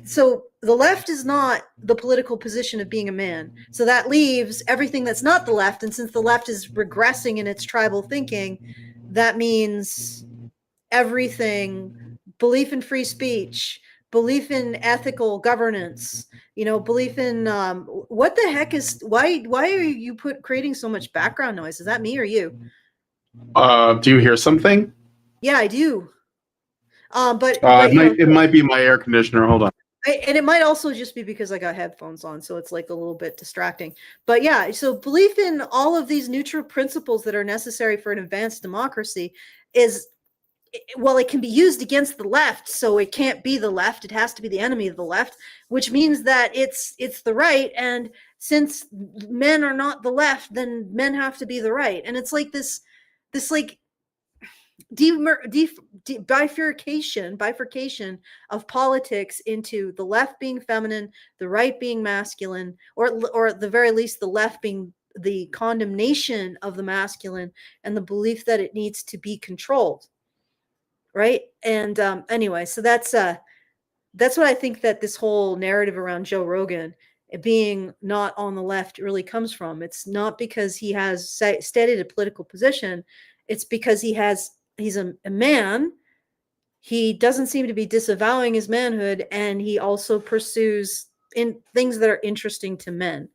so the left is not the political position of being a man. So that leaves everything that's not the left. And since the left is regressing in its tribal thinking, that means everything. Belief in free speech, belief in ethical governance, belief in what the heck is, why are you creating so much background noise? Is that me or you? Do you hear something? Yeah, I do. But it might be my air conditioner. Hold on. And it might also just be because I got headphones on, so it's like a little bit distracting. But yeah, so belief in all of these neutral principles that are necessary for an advanced democracy is, well, it can be used against the left, so it can't be the left. It has to be the enemy of the left, which means that it's the right. And since men are not the left, then men have to be the right. And it's like this like bifurcation of politics into the left being feminine, the right being masculine, or at the very least, the left being the condemnation of the masculine and the belief that it needs to be controlled. Right. And anyway, so that's what I think that this whole narrative around Joe Rogan being not on the left really comes from. It's not because he has stated a political position. It's because he's a man. He doesn't seem to be disavowing his manhood, and he also pursues in things that are interesting to men.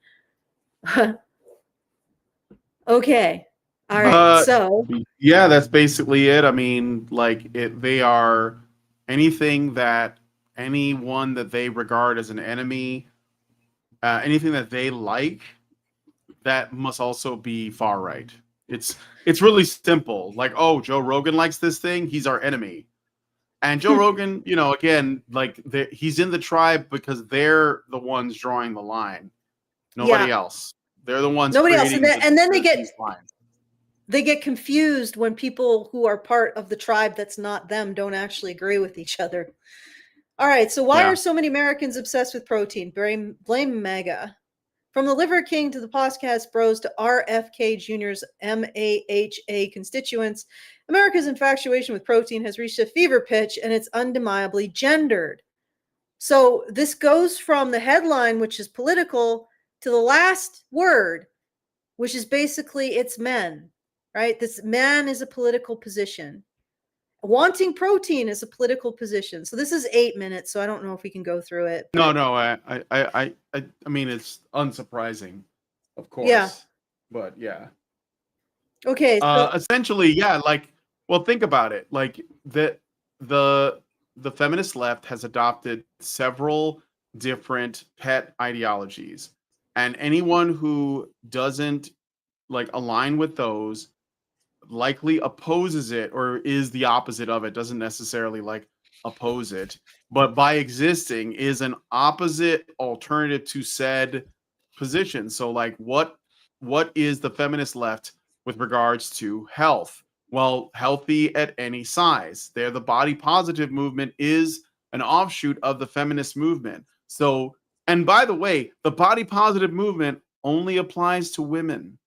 Okay. All right, so yeah, that's basically it. I mean, like they are anything that anyone that they regard as an enemy, anything that they like, that must also be far right. It's really simple. Like, oh, Joe Rogan likes this thing, he's our enemy. And Joe Rogan, again, like he's in the tribe because they're the ones drawing the line. Nobody else. They're the ones. Nobody else, and then they get these lines. They get confused when people who are part of the tribe that's not them don't actually agree with each other. All right, so why are so many Americans obsessed with protein? Blame MAGA. From the Liver King to the podcast bros to RFK Jr.'s MAHA constituents, America's infatuation with protein has reached a fever pitch, and it's undeniably gendered. So this goes from the headline, which is political, to the last word, which is basically it's men. Right? This man is a political position. wanting protein is a political position. So this is 8 minutes, so I don't know if we can go through it. No, no, I mean, it's unsurprising, of course. Yeah. But yeah. Okay. So, Essentially, yeah, like, well, think about it. Like the feminist left has adopted several different pet ideologies, and anyone who doesn't like align with those likely opposes it or is the opposite of it, doesn't necessarily like oppose it, but by existing is an opposite alternative to said position. So like what is the feminist left with regards to health? Well, healthy at any size. They're the body positive movement is an offshoot of the feminist movement. So, and by the way, the body positive movement only applies to women,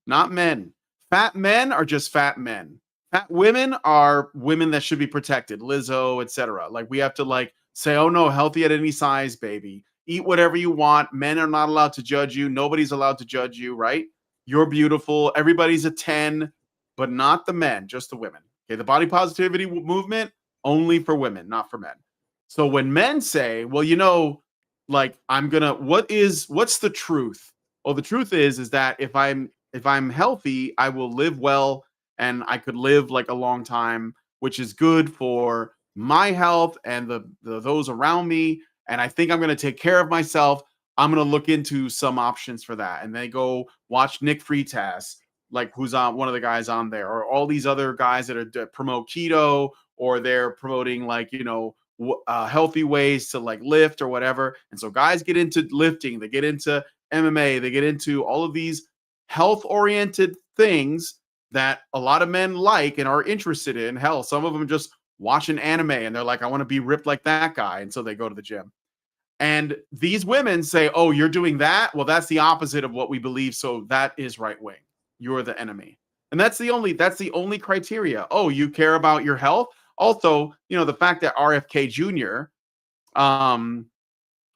not men. Fat men are just fat men. Fat women are women that should be protected, Lizzo, etc. Like we have to like say, oh no, healthy at any size, baby. Eat whatever you want. Men are not allowed to judge you. Nobody's allowed to judge you, right? You're beautiful. Everybody's a 10, but not the men, just the women. Okay, the body positivity movement only for women, not for men. So when men say, well, you know, like what's the truth? Well, the truth is that if I'm healthy, I will live well and I could live like a long time, which is good for my health and the those around me. And I think I'm going to take care of myself. I'm going to look into some options for that. And they go watch Nick Freitas, like who's on one of the guys on there, or all these other guys that promote keto, or they're promoting like, you know, healthy ways to like lift or whatever. And so guys get into lifting, they get into MMA, they get into all of these health-oriented things that a lot of men like and are interested in. Hell, some of them just watch an anime and they're like, I want to be ripped like that guy. And so they go to the gym. And these women say, oh, you're doing that? Well, that's the opposite of what we believe. So that is right wing. You're the enemy. And that's the only criteria. Oh, you care about your health? Also, you know, the fact that RFK Jr.,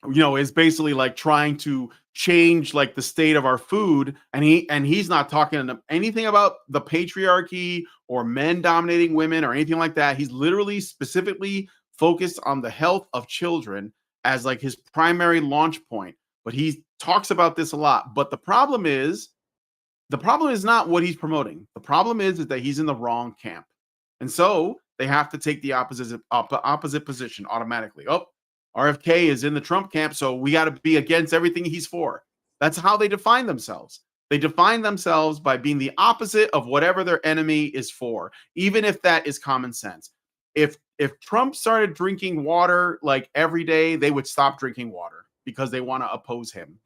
you know, is basically like trying to change like the state of our food, and he's not talking anything about the patriarchy or men dominating women or anything like that. He's literally specifically focused on the health of children as like his primary launch point. But he talks about this a lot. But the problem is not what he's promoting. The problem is that he's in the wrong camp, and so they have to take the opposite position automatically. Oh, RFK is in the Trump camp, so we got to be against everything he's for. That's how they define themselves. They define themselves by being the opposite of whatever their enemy is for, even if that is common sense. If Trump started drinking water like every day, they would stop drinking water because they want to oppose him.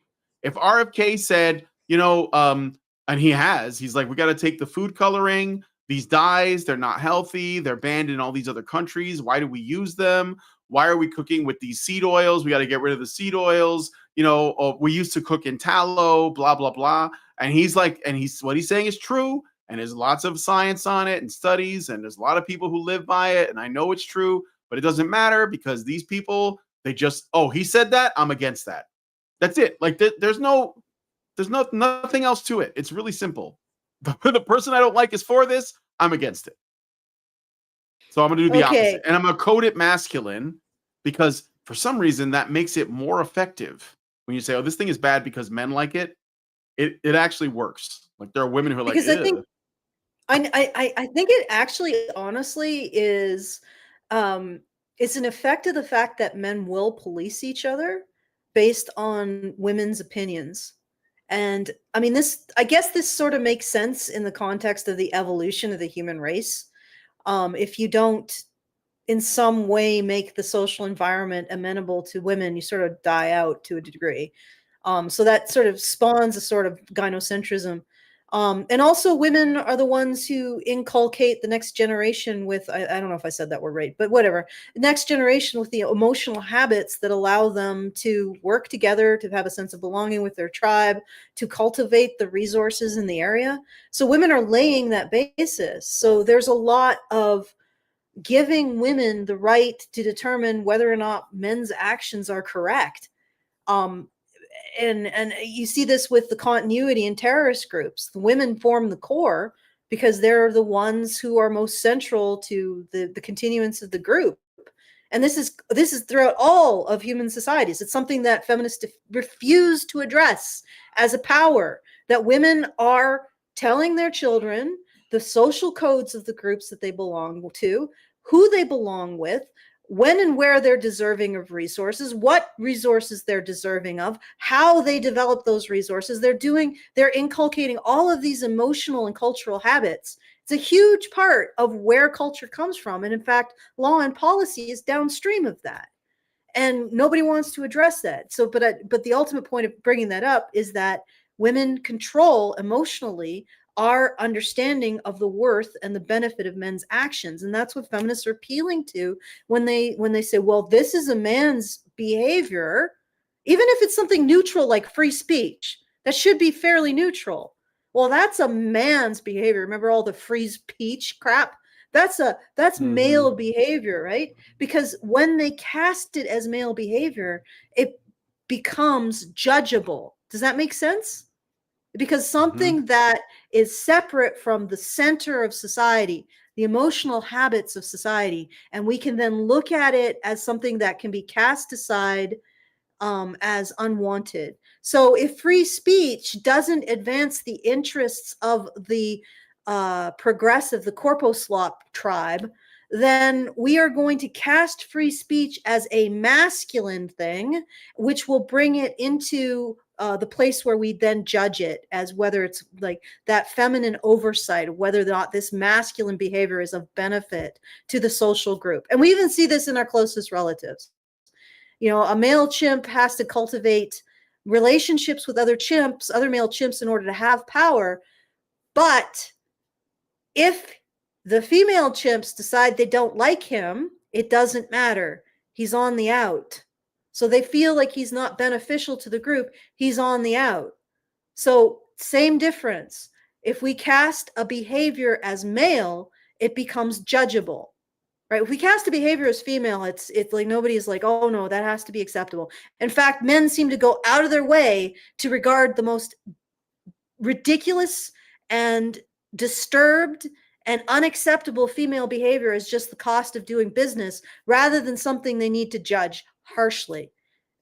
If RFK said, you know, and he's like, we got to take the food coloring, these dyes, they're not healthy, they're banned in all these other countries. Why do we use them? Why are we cooking with these seed oils? We got to get rid of the seed oils. You know, we used to cook in tallow, blah, blah, blah. And he's like, what he's saying is true. And there's lots of science on it and studies. And there's a lot of people who live by it. And I know it's true, but it doesn't matter because these people, they just, oh, he said that, I'm against that. That's it. Like there's nothing else to it. It's really simple. The person I don't like is for this, I'm against it. So I'm going to do the opposite. And I'm going to code it masculine because for some reason that makes it more effective. When you say, oh, this thing is bad because men like it, it actually works. Like there are women who are because like, I think it actually honestly is it's an effect of the fact that men will police each other based on women's opinions. And I mean, I guess this sort of makes sense in the context of the evolution of the human race. If you don't in some way make the social environment amenable to women, you sort of die out to a degree. So that sort of spawns a sort of gynocentrism. And also women are the ones who inculcate the next generation with, I don't know if I said that word right, but whatever, the next generation with the emotional habits that allow them to work together, to have a sense of belonging with their tribe, to cultivate the resources in the area. So women are laying that basis. So there's a lot of giving women the right to determine whether or not men's actions are correct. And you see this with the continuity in terrorist groups. The women form the core because they're the ones who are most central to the continuance of the group. And this is throughout all of human societies. It's something that feminists refuse to address as a power, that women are telling their children the social codes of the groups that they belong to, who they belong with, when and where they're deserving of resources, what resources they're deserving of, how they develop those resources. They're inculcating all of these emotional and cultural habits. It's a huge part of where culture comes from. And in fact, law and policy is downstream of that. And nobody wants to address that. So, but the ultimate point of bringing that up is that women control emotionally our understanding of the worth and the benefit of men's actions. And that's what feminists are appealing to when they say, well, this is a man's behavior, even if it's something neutral like free speech, that should be fairly neutral. Well, that's a man's behavior. Remember all the free speech crap? That's male behavior, right? Because when they cast it as male behavior, it becomes judgeable. Does that make sense? Because something that is separate from the center of society, the emotional habits of society, and we can then look at it as something that can be cast aside as unwanted. So if free speech doesn't advance the interests of the progressive, the Corposlop tribe, then we are going to cast free speech as a masculine thing, which will bring it into the place where we then judge it as whether it's like that feminine oversight of whether or not this masculine behavior is of benefit to the social group. And we even see this in our closest relatives. You know, a male chimp has to cultivate relationships with other chimps, other male chimps, in order to have power. But if the female chimps decide they don't like him, it doesn't matter. He's on the out. So they feel like he's not beneficial to the group. He's on the out. So same difference. If we cast a behavior as male, it becomes judgeable, right? If we cast a behavior as female, it's like nobody's like, oh no, that has to be acceptable. In fact, men seem to go out of their way to regard the most ridiculous and disturbed and unacceptable female behavior as just the cost of doing business, rather than something they need to judge harshly.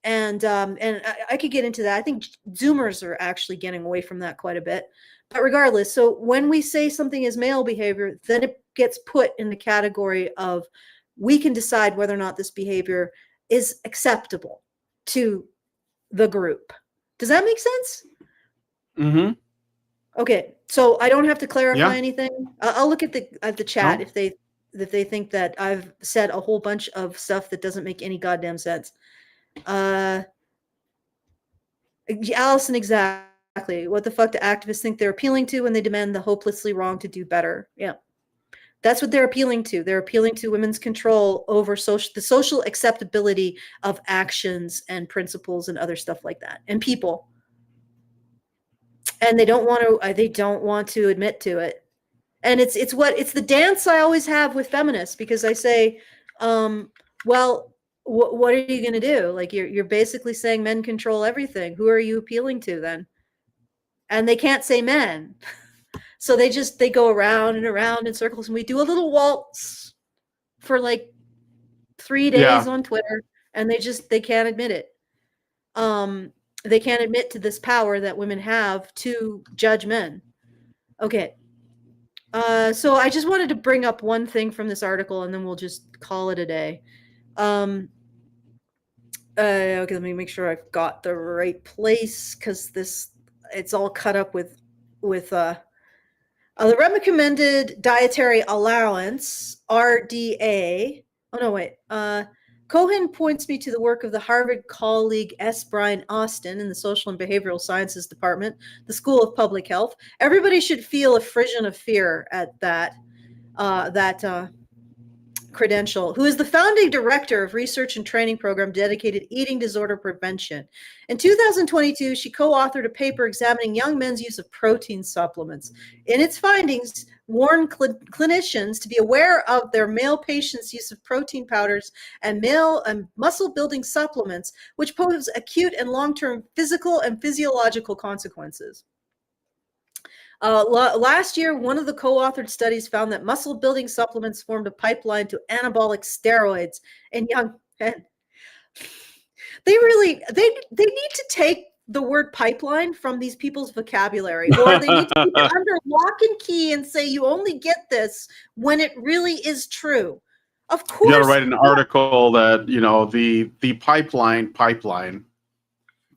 And I could get into that. I think Zoomers are actually getting away from that quite a bit. But regardless, so when we say something is male behavior, then it gets put in the category of we can decide whether or not this behavior is acceptable to the group. Does that make sense? Mm-hmm. Okay, so I don't have to clarify anything. I'll look at the chat if they think that I've said a whole bunch of stuff that doesn't make any goddamn sense. Allison, exactly. What the fuck do activists think they're appealing to when they demand the hopelessly wrong to do better? Yeah, that's what they're appealing to. They're appealing to women's control over the social acceptability of actions and principles and other stuff like that, and people. And they don't want to admit to it. And it's the dance I always have with feminists, because I say, well, what are you going to do? Like, you're basically saying men control everything. Who are you appealing to then? And they can't say men. So they go around and around in circles, and we do a little waltz for like 3 days on Twitter, and they can't admit it. They can't admit to this power that women have to judge men. Okay. So I just wanted to bring up one thing from this article, and then we'll just call it a day. Okay, let me make sure I've got the right place, because it's all cut up with the recommended dietary allowance, RDA. Oh no, wait. Cohen points me to the work of the Harvard colleague S. Brian Austin in the Social and Behavioral Sciences Department, the School of Public Health. Everybody should feel a frisson of fear at that credential, who is the founding director of research and training program dedicated to eating disorder prevention. In 2022, she co-authored a paper examining young men's use of protein supplements. In its findings, warned clinicians to be aware of their male patients' use of protein powders and muscle-building supplements, which pose acute and long-term physical and physiological consequences. Last year, one of the co-authored studies found that muscle-building supplements formed a pipeline to anabolic steroids in young men. They need to take the word pipeline from these people's vocabulary, or they need to keep it under lock and key and say you only get this when it really is true. Of course, you got to write an article that the pipeline,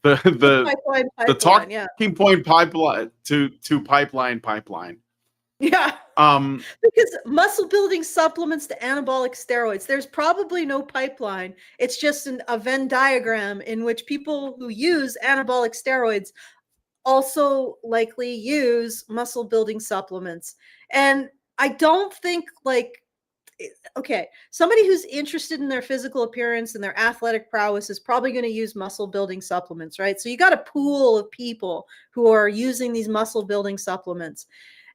the talking yeah. point pipeline to pipeline. Yeah. Because muscle building supplements to anabolic steroids, there's probably no pipeline. It's just a Venn diagram in which people who use anabolic steroids also likely use muscle building supplements. And I don't think okay, somebody who's interested in their physical appearance and their athletic prowess is probably going to use muscle building supplements, right? So you got a pool of people who are using these muscle building supplements.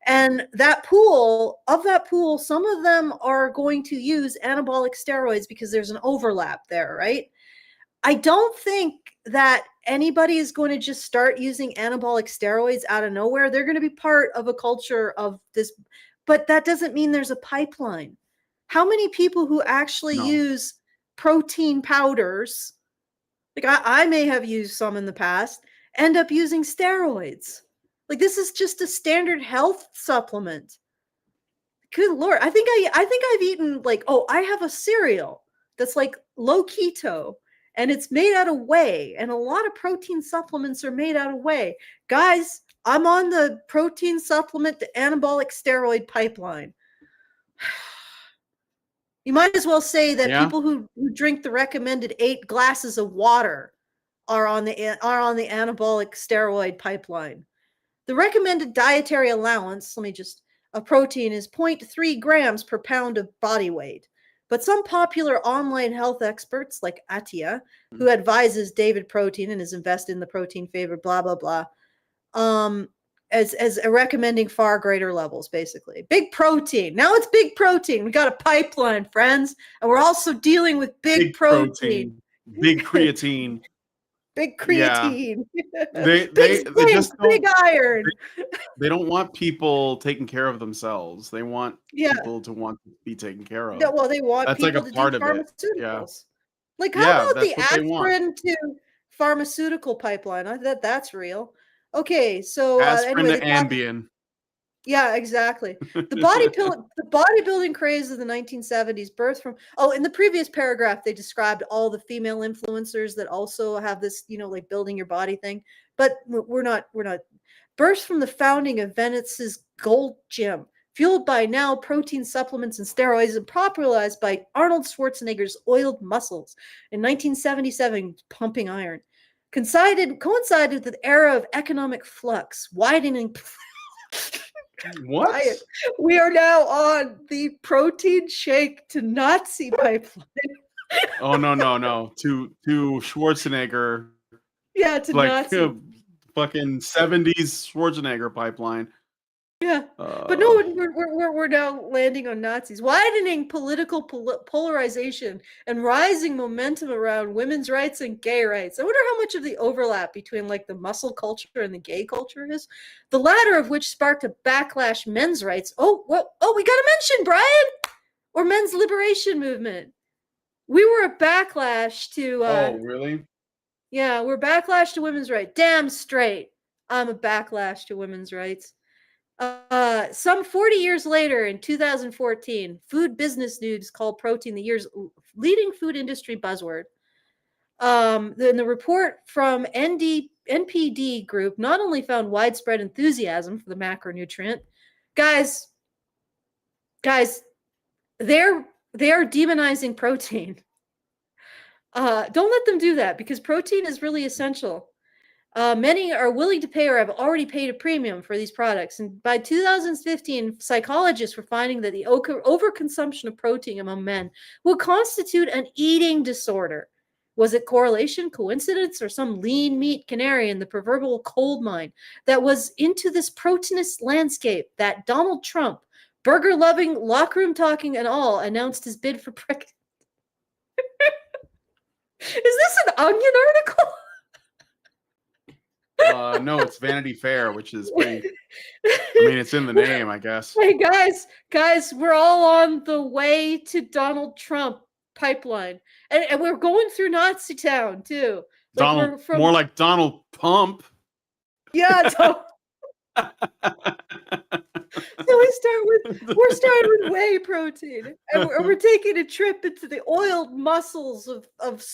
And that pool, some of them are going to use anabolic steroids because there's an overlap there, right? I don't think that anybody is going to just start using anabolic steroids out of nowhere. They're going to be part of a culture of this, but that doesn't mean there's a pipeline. How many people who actually use protein powders, like I may have used some in the past, end up using steroids? Like, this is just a standard health supplement. Good Lord. I think I've eaten I have a cereal that's like low keto and it's made out of whey, and a lot of protein supplements are made out of whey. Guys, I'm on the protein supplement to anabolic steroid pipeline. You might as well say that people who drink the recommended 8 glasses of water are on the anabolic steroid pipeline. The recommended dietary allowance, of protein is 0.3 grams per pound of body weight. But some popular online health experts like Atia, who advises David Protein and is invested in the protein favor, blah, blah, blah, as recommending far greater levels, basically. Big protein. Now it's big protein. We got a pipeline, friends. And we're also dealing with big protein. Big creatine. Big creatine. Yeah. Big iron. They don't want people taking care of themselves. They want people to want to be taken care of. Yeah, well, they want that's people like a to part do of pharmaceuticals. it. Yeah. Like, how about the aspirin to pharmaceutical pipeline? That's real. Okay, so aspirin anyway, to Ambien. Yeah, exactly. The bodybuilding craze of the 1970s birthed from. Oh, in the previous paragraph, they described all the female influencers that also have this, like building your body thing. But we're not. Birthed from the founding of Venice's Gold Gym, fueled by now protein supplements and steroids, and popularized by Arnold Schwarzenegger's oiled muscles in 1977, pumping iron. Coincided with the era of economic flux, widening. What? We are now on the protein shake to Nazi pipeline. Oh no! To Schwarzenegger. Yeah, to Nazi. Fucking 70s Schwarzenegger pipeline. Yeah, but no, we're now landing on Nazis, widening political polarization and rising momentum around women's rights and gay rights. I wonder how much of the overlap between the muscle culture and the gay culture is. The latter of which sparked a backlash men's rights. We got to mention Brian or men's liberation movement. We were a backlash to. Oh, really? Yeah, we're backlash to women's rights. Damn straight, I'm a backlash to women's rights. Some 40 years later, in 2014, Food Business News called protein the year's leading food industry buzzword. Then the report from NPD Group not only found widespread enthusiasm for the macronutrient, guys, they are demonizing protein. Don't let them do that, because protein is really essential. Many are willing to pay or have already paid a premium for these products. And by 2015, psychologists were finding that the overconsumption of protein among men would constitute an eating disorder. Was it correlation, coincidence, or some lean meat canary in the proverbial coal mine that was into this proteinous landscape that Donald Trump, burger-loving, locker room talking and all, announced his bid for president? Is this an Onion article? No, it's Vanity Fair, which is pretty. I mean, it's in the name, I guess. Hey guys, we're all on the way to Donald Trump pipeline, and we're going through Nazi Town too. Like Donald, we're from, more like Donald Pump. yeah. So we're starting with whey protein, and we're taking a trip into the oiled muscles of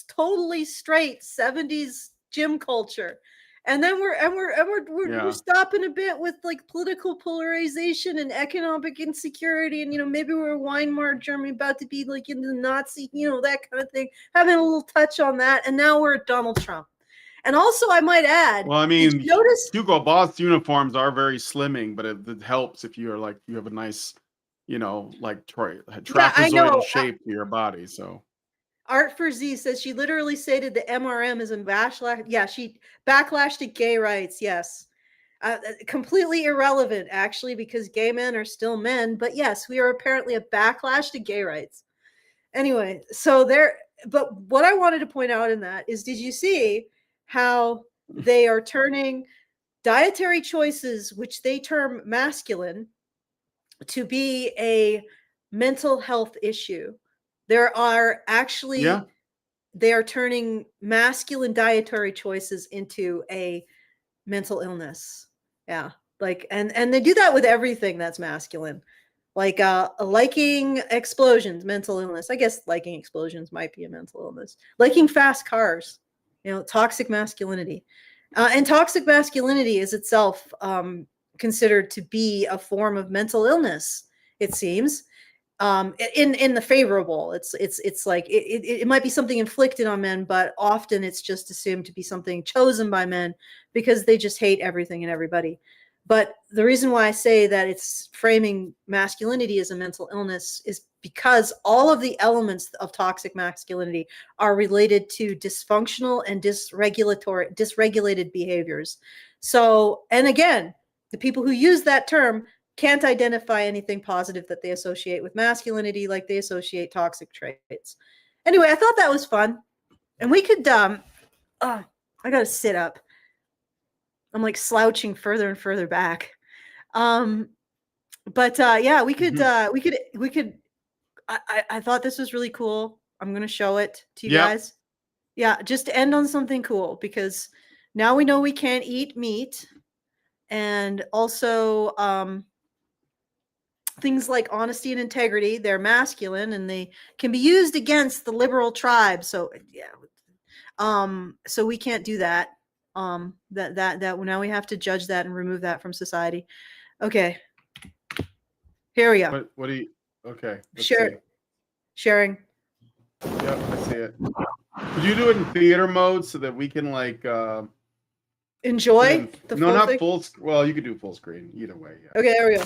totally straight 70s gym culture. And then we're stopping a bit with like political polarization and economic insecurity, and maybe we're Weimar Germany about to be like in the Nazi, that kind of thing, having a little touch on that, and now we're at Donald Trump. And also, I might add, Well, I mean, did you notice Hugo Boss uniforms are very slimming, but it helps if you're like you have a nice, like trapezoidal shape to your body. So. Art for Z says she literally stated the MRM is a backlash. Yeah, she backlash to gay rights. Yes. Completely irrelevant, actually, because gay men are still men. But yes, we are apparently a backlash to gay rights. Anyway, but what I wanted to point out in that is, did you see how they are turning dietary choices, which they term masculine, to be a mental health issue? There are actually, they are turning masculine dietary choices into a mental illness. Yeah. Like, and they do that with everything that's masculine. Like liking explosions, mental illness. I guess liking explosions might be a mental illness. Liking fast cars, toxic masculinity. And toxic masculinity is itself considered to be a form of mental illness, it seems. In the favorable, it's like it might be something inflicted on men, but often it's just assumed to be something chosen by men because they just hate everything and everybody. But the reason why I say that it's framing masculinity as a mental illness is because all of the elements of toxic masculinity are related to dysfunctional and dysregulated behaviors. So, and again, the people who use that term can't identify anything positive that they associate with masculinity, like they associate toxic traits. Anyway, I thought that was fun. And we could, I gotta sit up. I'm like slouching further and further back. Yeah, we could, I thought this was really cool. I'm going to show it to you guys. Yeah. Just to end on something cool, because now we know we can't eat meat. And also, things like honesty and integrity, they're masculine and they can be used against the liberal tribe. So so we can't do that. That now we have to judge that and remove that from society. Okay. Here we go. What do you, okay. Sharing. Yep, I see it. Could you do it in theater mode so that we can like, enjoy the no, full not thing? full. Well, you could do full screen either way. Yeah. Okay, there we go.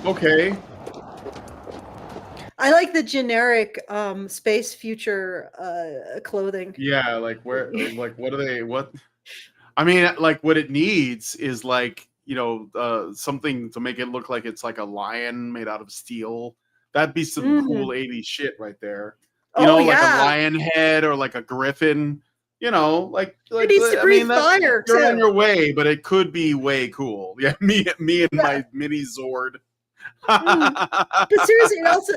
Okay. I like the generic space future clothing. Yeah, like where, like what are they? What? I mean, like what it needs is like something to make it look like it's like a lion made out of steel. That'd be some cool 80s shit right there. Like a lion head or like a griffin. Like it needs to breathe fire. You're on your way, but it could be way cool. Yeah, me and my mini Zord. But seriously, it also,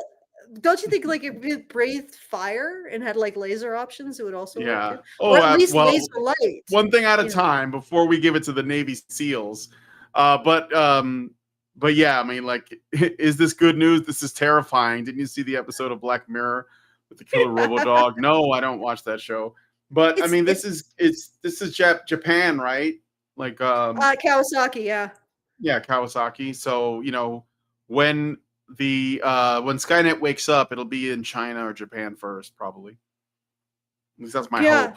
don't you think like if it breathed fire and had like laser options, it would also work too? Or at least laser light. One thing at a time before we give it to the Navy SEALs. But yeah, I mean, like, is this good news? This is terrifying. Didn't you see the episode of Black Mirror with the killer RoboDog? No, I don't watch that show. But I mean, this is Japan, right? Like Kawasaki, yeah. Yeah, Kawasaki. So when Skynet wakes up, it'll be in China or Japan first, probably. At least that's my hope.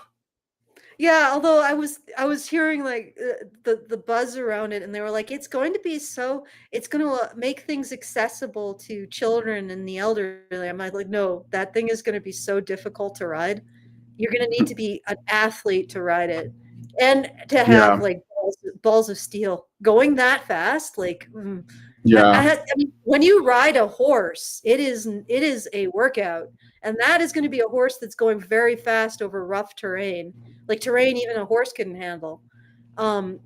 Yeah, although I was hearing like the buzz around it, and they were like, it's going to make things accessible to children and the elderly. I'm like, no, that thing is going to be so difficult to ride. You're going to need to be an athlete to ride it, and to have Yeah. like balls of steel going that fast. Like, Yeah. I mean, when you ride a horse, it is a workout, and that is going to be a horse that's going very fast over rough terrain, like terrain even a horse couldn't handle.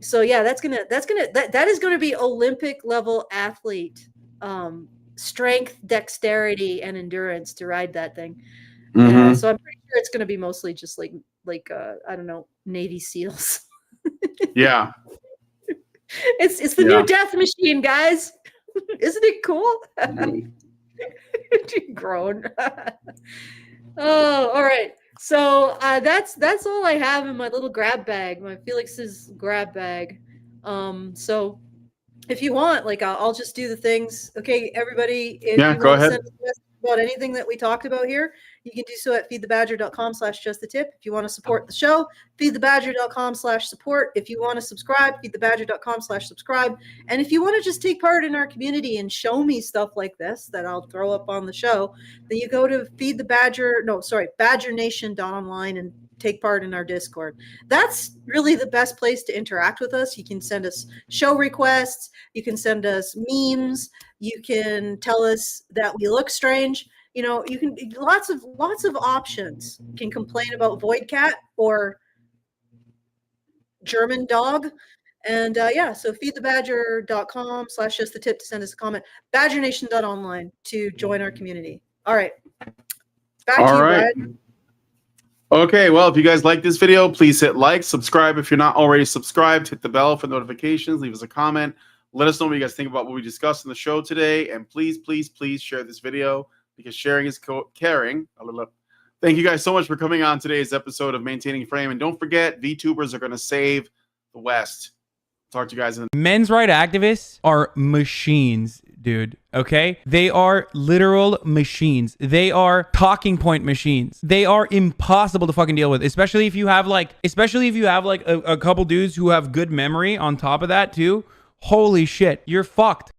So yeah, that is gonna be Olympic level athlete, strength, dexterity, and endurance to ride that thing. Mhm. So I'm pretty sure it's gonna be mostly just like I don't know, Navy SEALs. Yeah. It's the new death machine, guys. Isn't it cool? Grown. Oh, all right. So that's all I have in my little grab bag, my Felix's grab bag. So if you want, like, I'll just do the things. Okay, everybody, if Yeah, you go want to ahead. send us a message about anything that we talked about here, you can do so at feedthebadger.com/justthetip. If you want to support the show, feedthebadger.com/support. If you want to subscribe, feedthebadger.com/subscribe. And if you want to just take part in our community and show me stuff like this that I'll throw up on the show, then you go to badgernation.online and take part in our Discord. That's really the best place to interact with us. You can send us show requests, you can send us memes, you can tell us that we look strange. You know, you can lots of options. You can complain about Void Cat or German dog. And yeah, so feedthebadger.com/justthetip to send us a comment. Badgernation.online to join our community. All right. Back to you, Brad. Okay, well, if you guys like this video, please hit like, subscribe if you're not already subscribed, hit the bell for notifications, leave us a comment, let us know what you guys think about what we discussed in the show today, and please, please, please share this video because sharing is caring. Thank you guys so much for coming on today's episode of Maintaining Frame, and don't forget, VTubers are going to save the West. Talk to you guys in the men's rights activists are machines, dude. Okay? They are literal machines. They are talking point machines. They are impossible to fucking deal with, especially if you have like a couple dudes who have good memory on top of that too. Holy shit, you're fucked.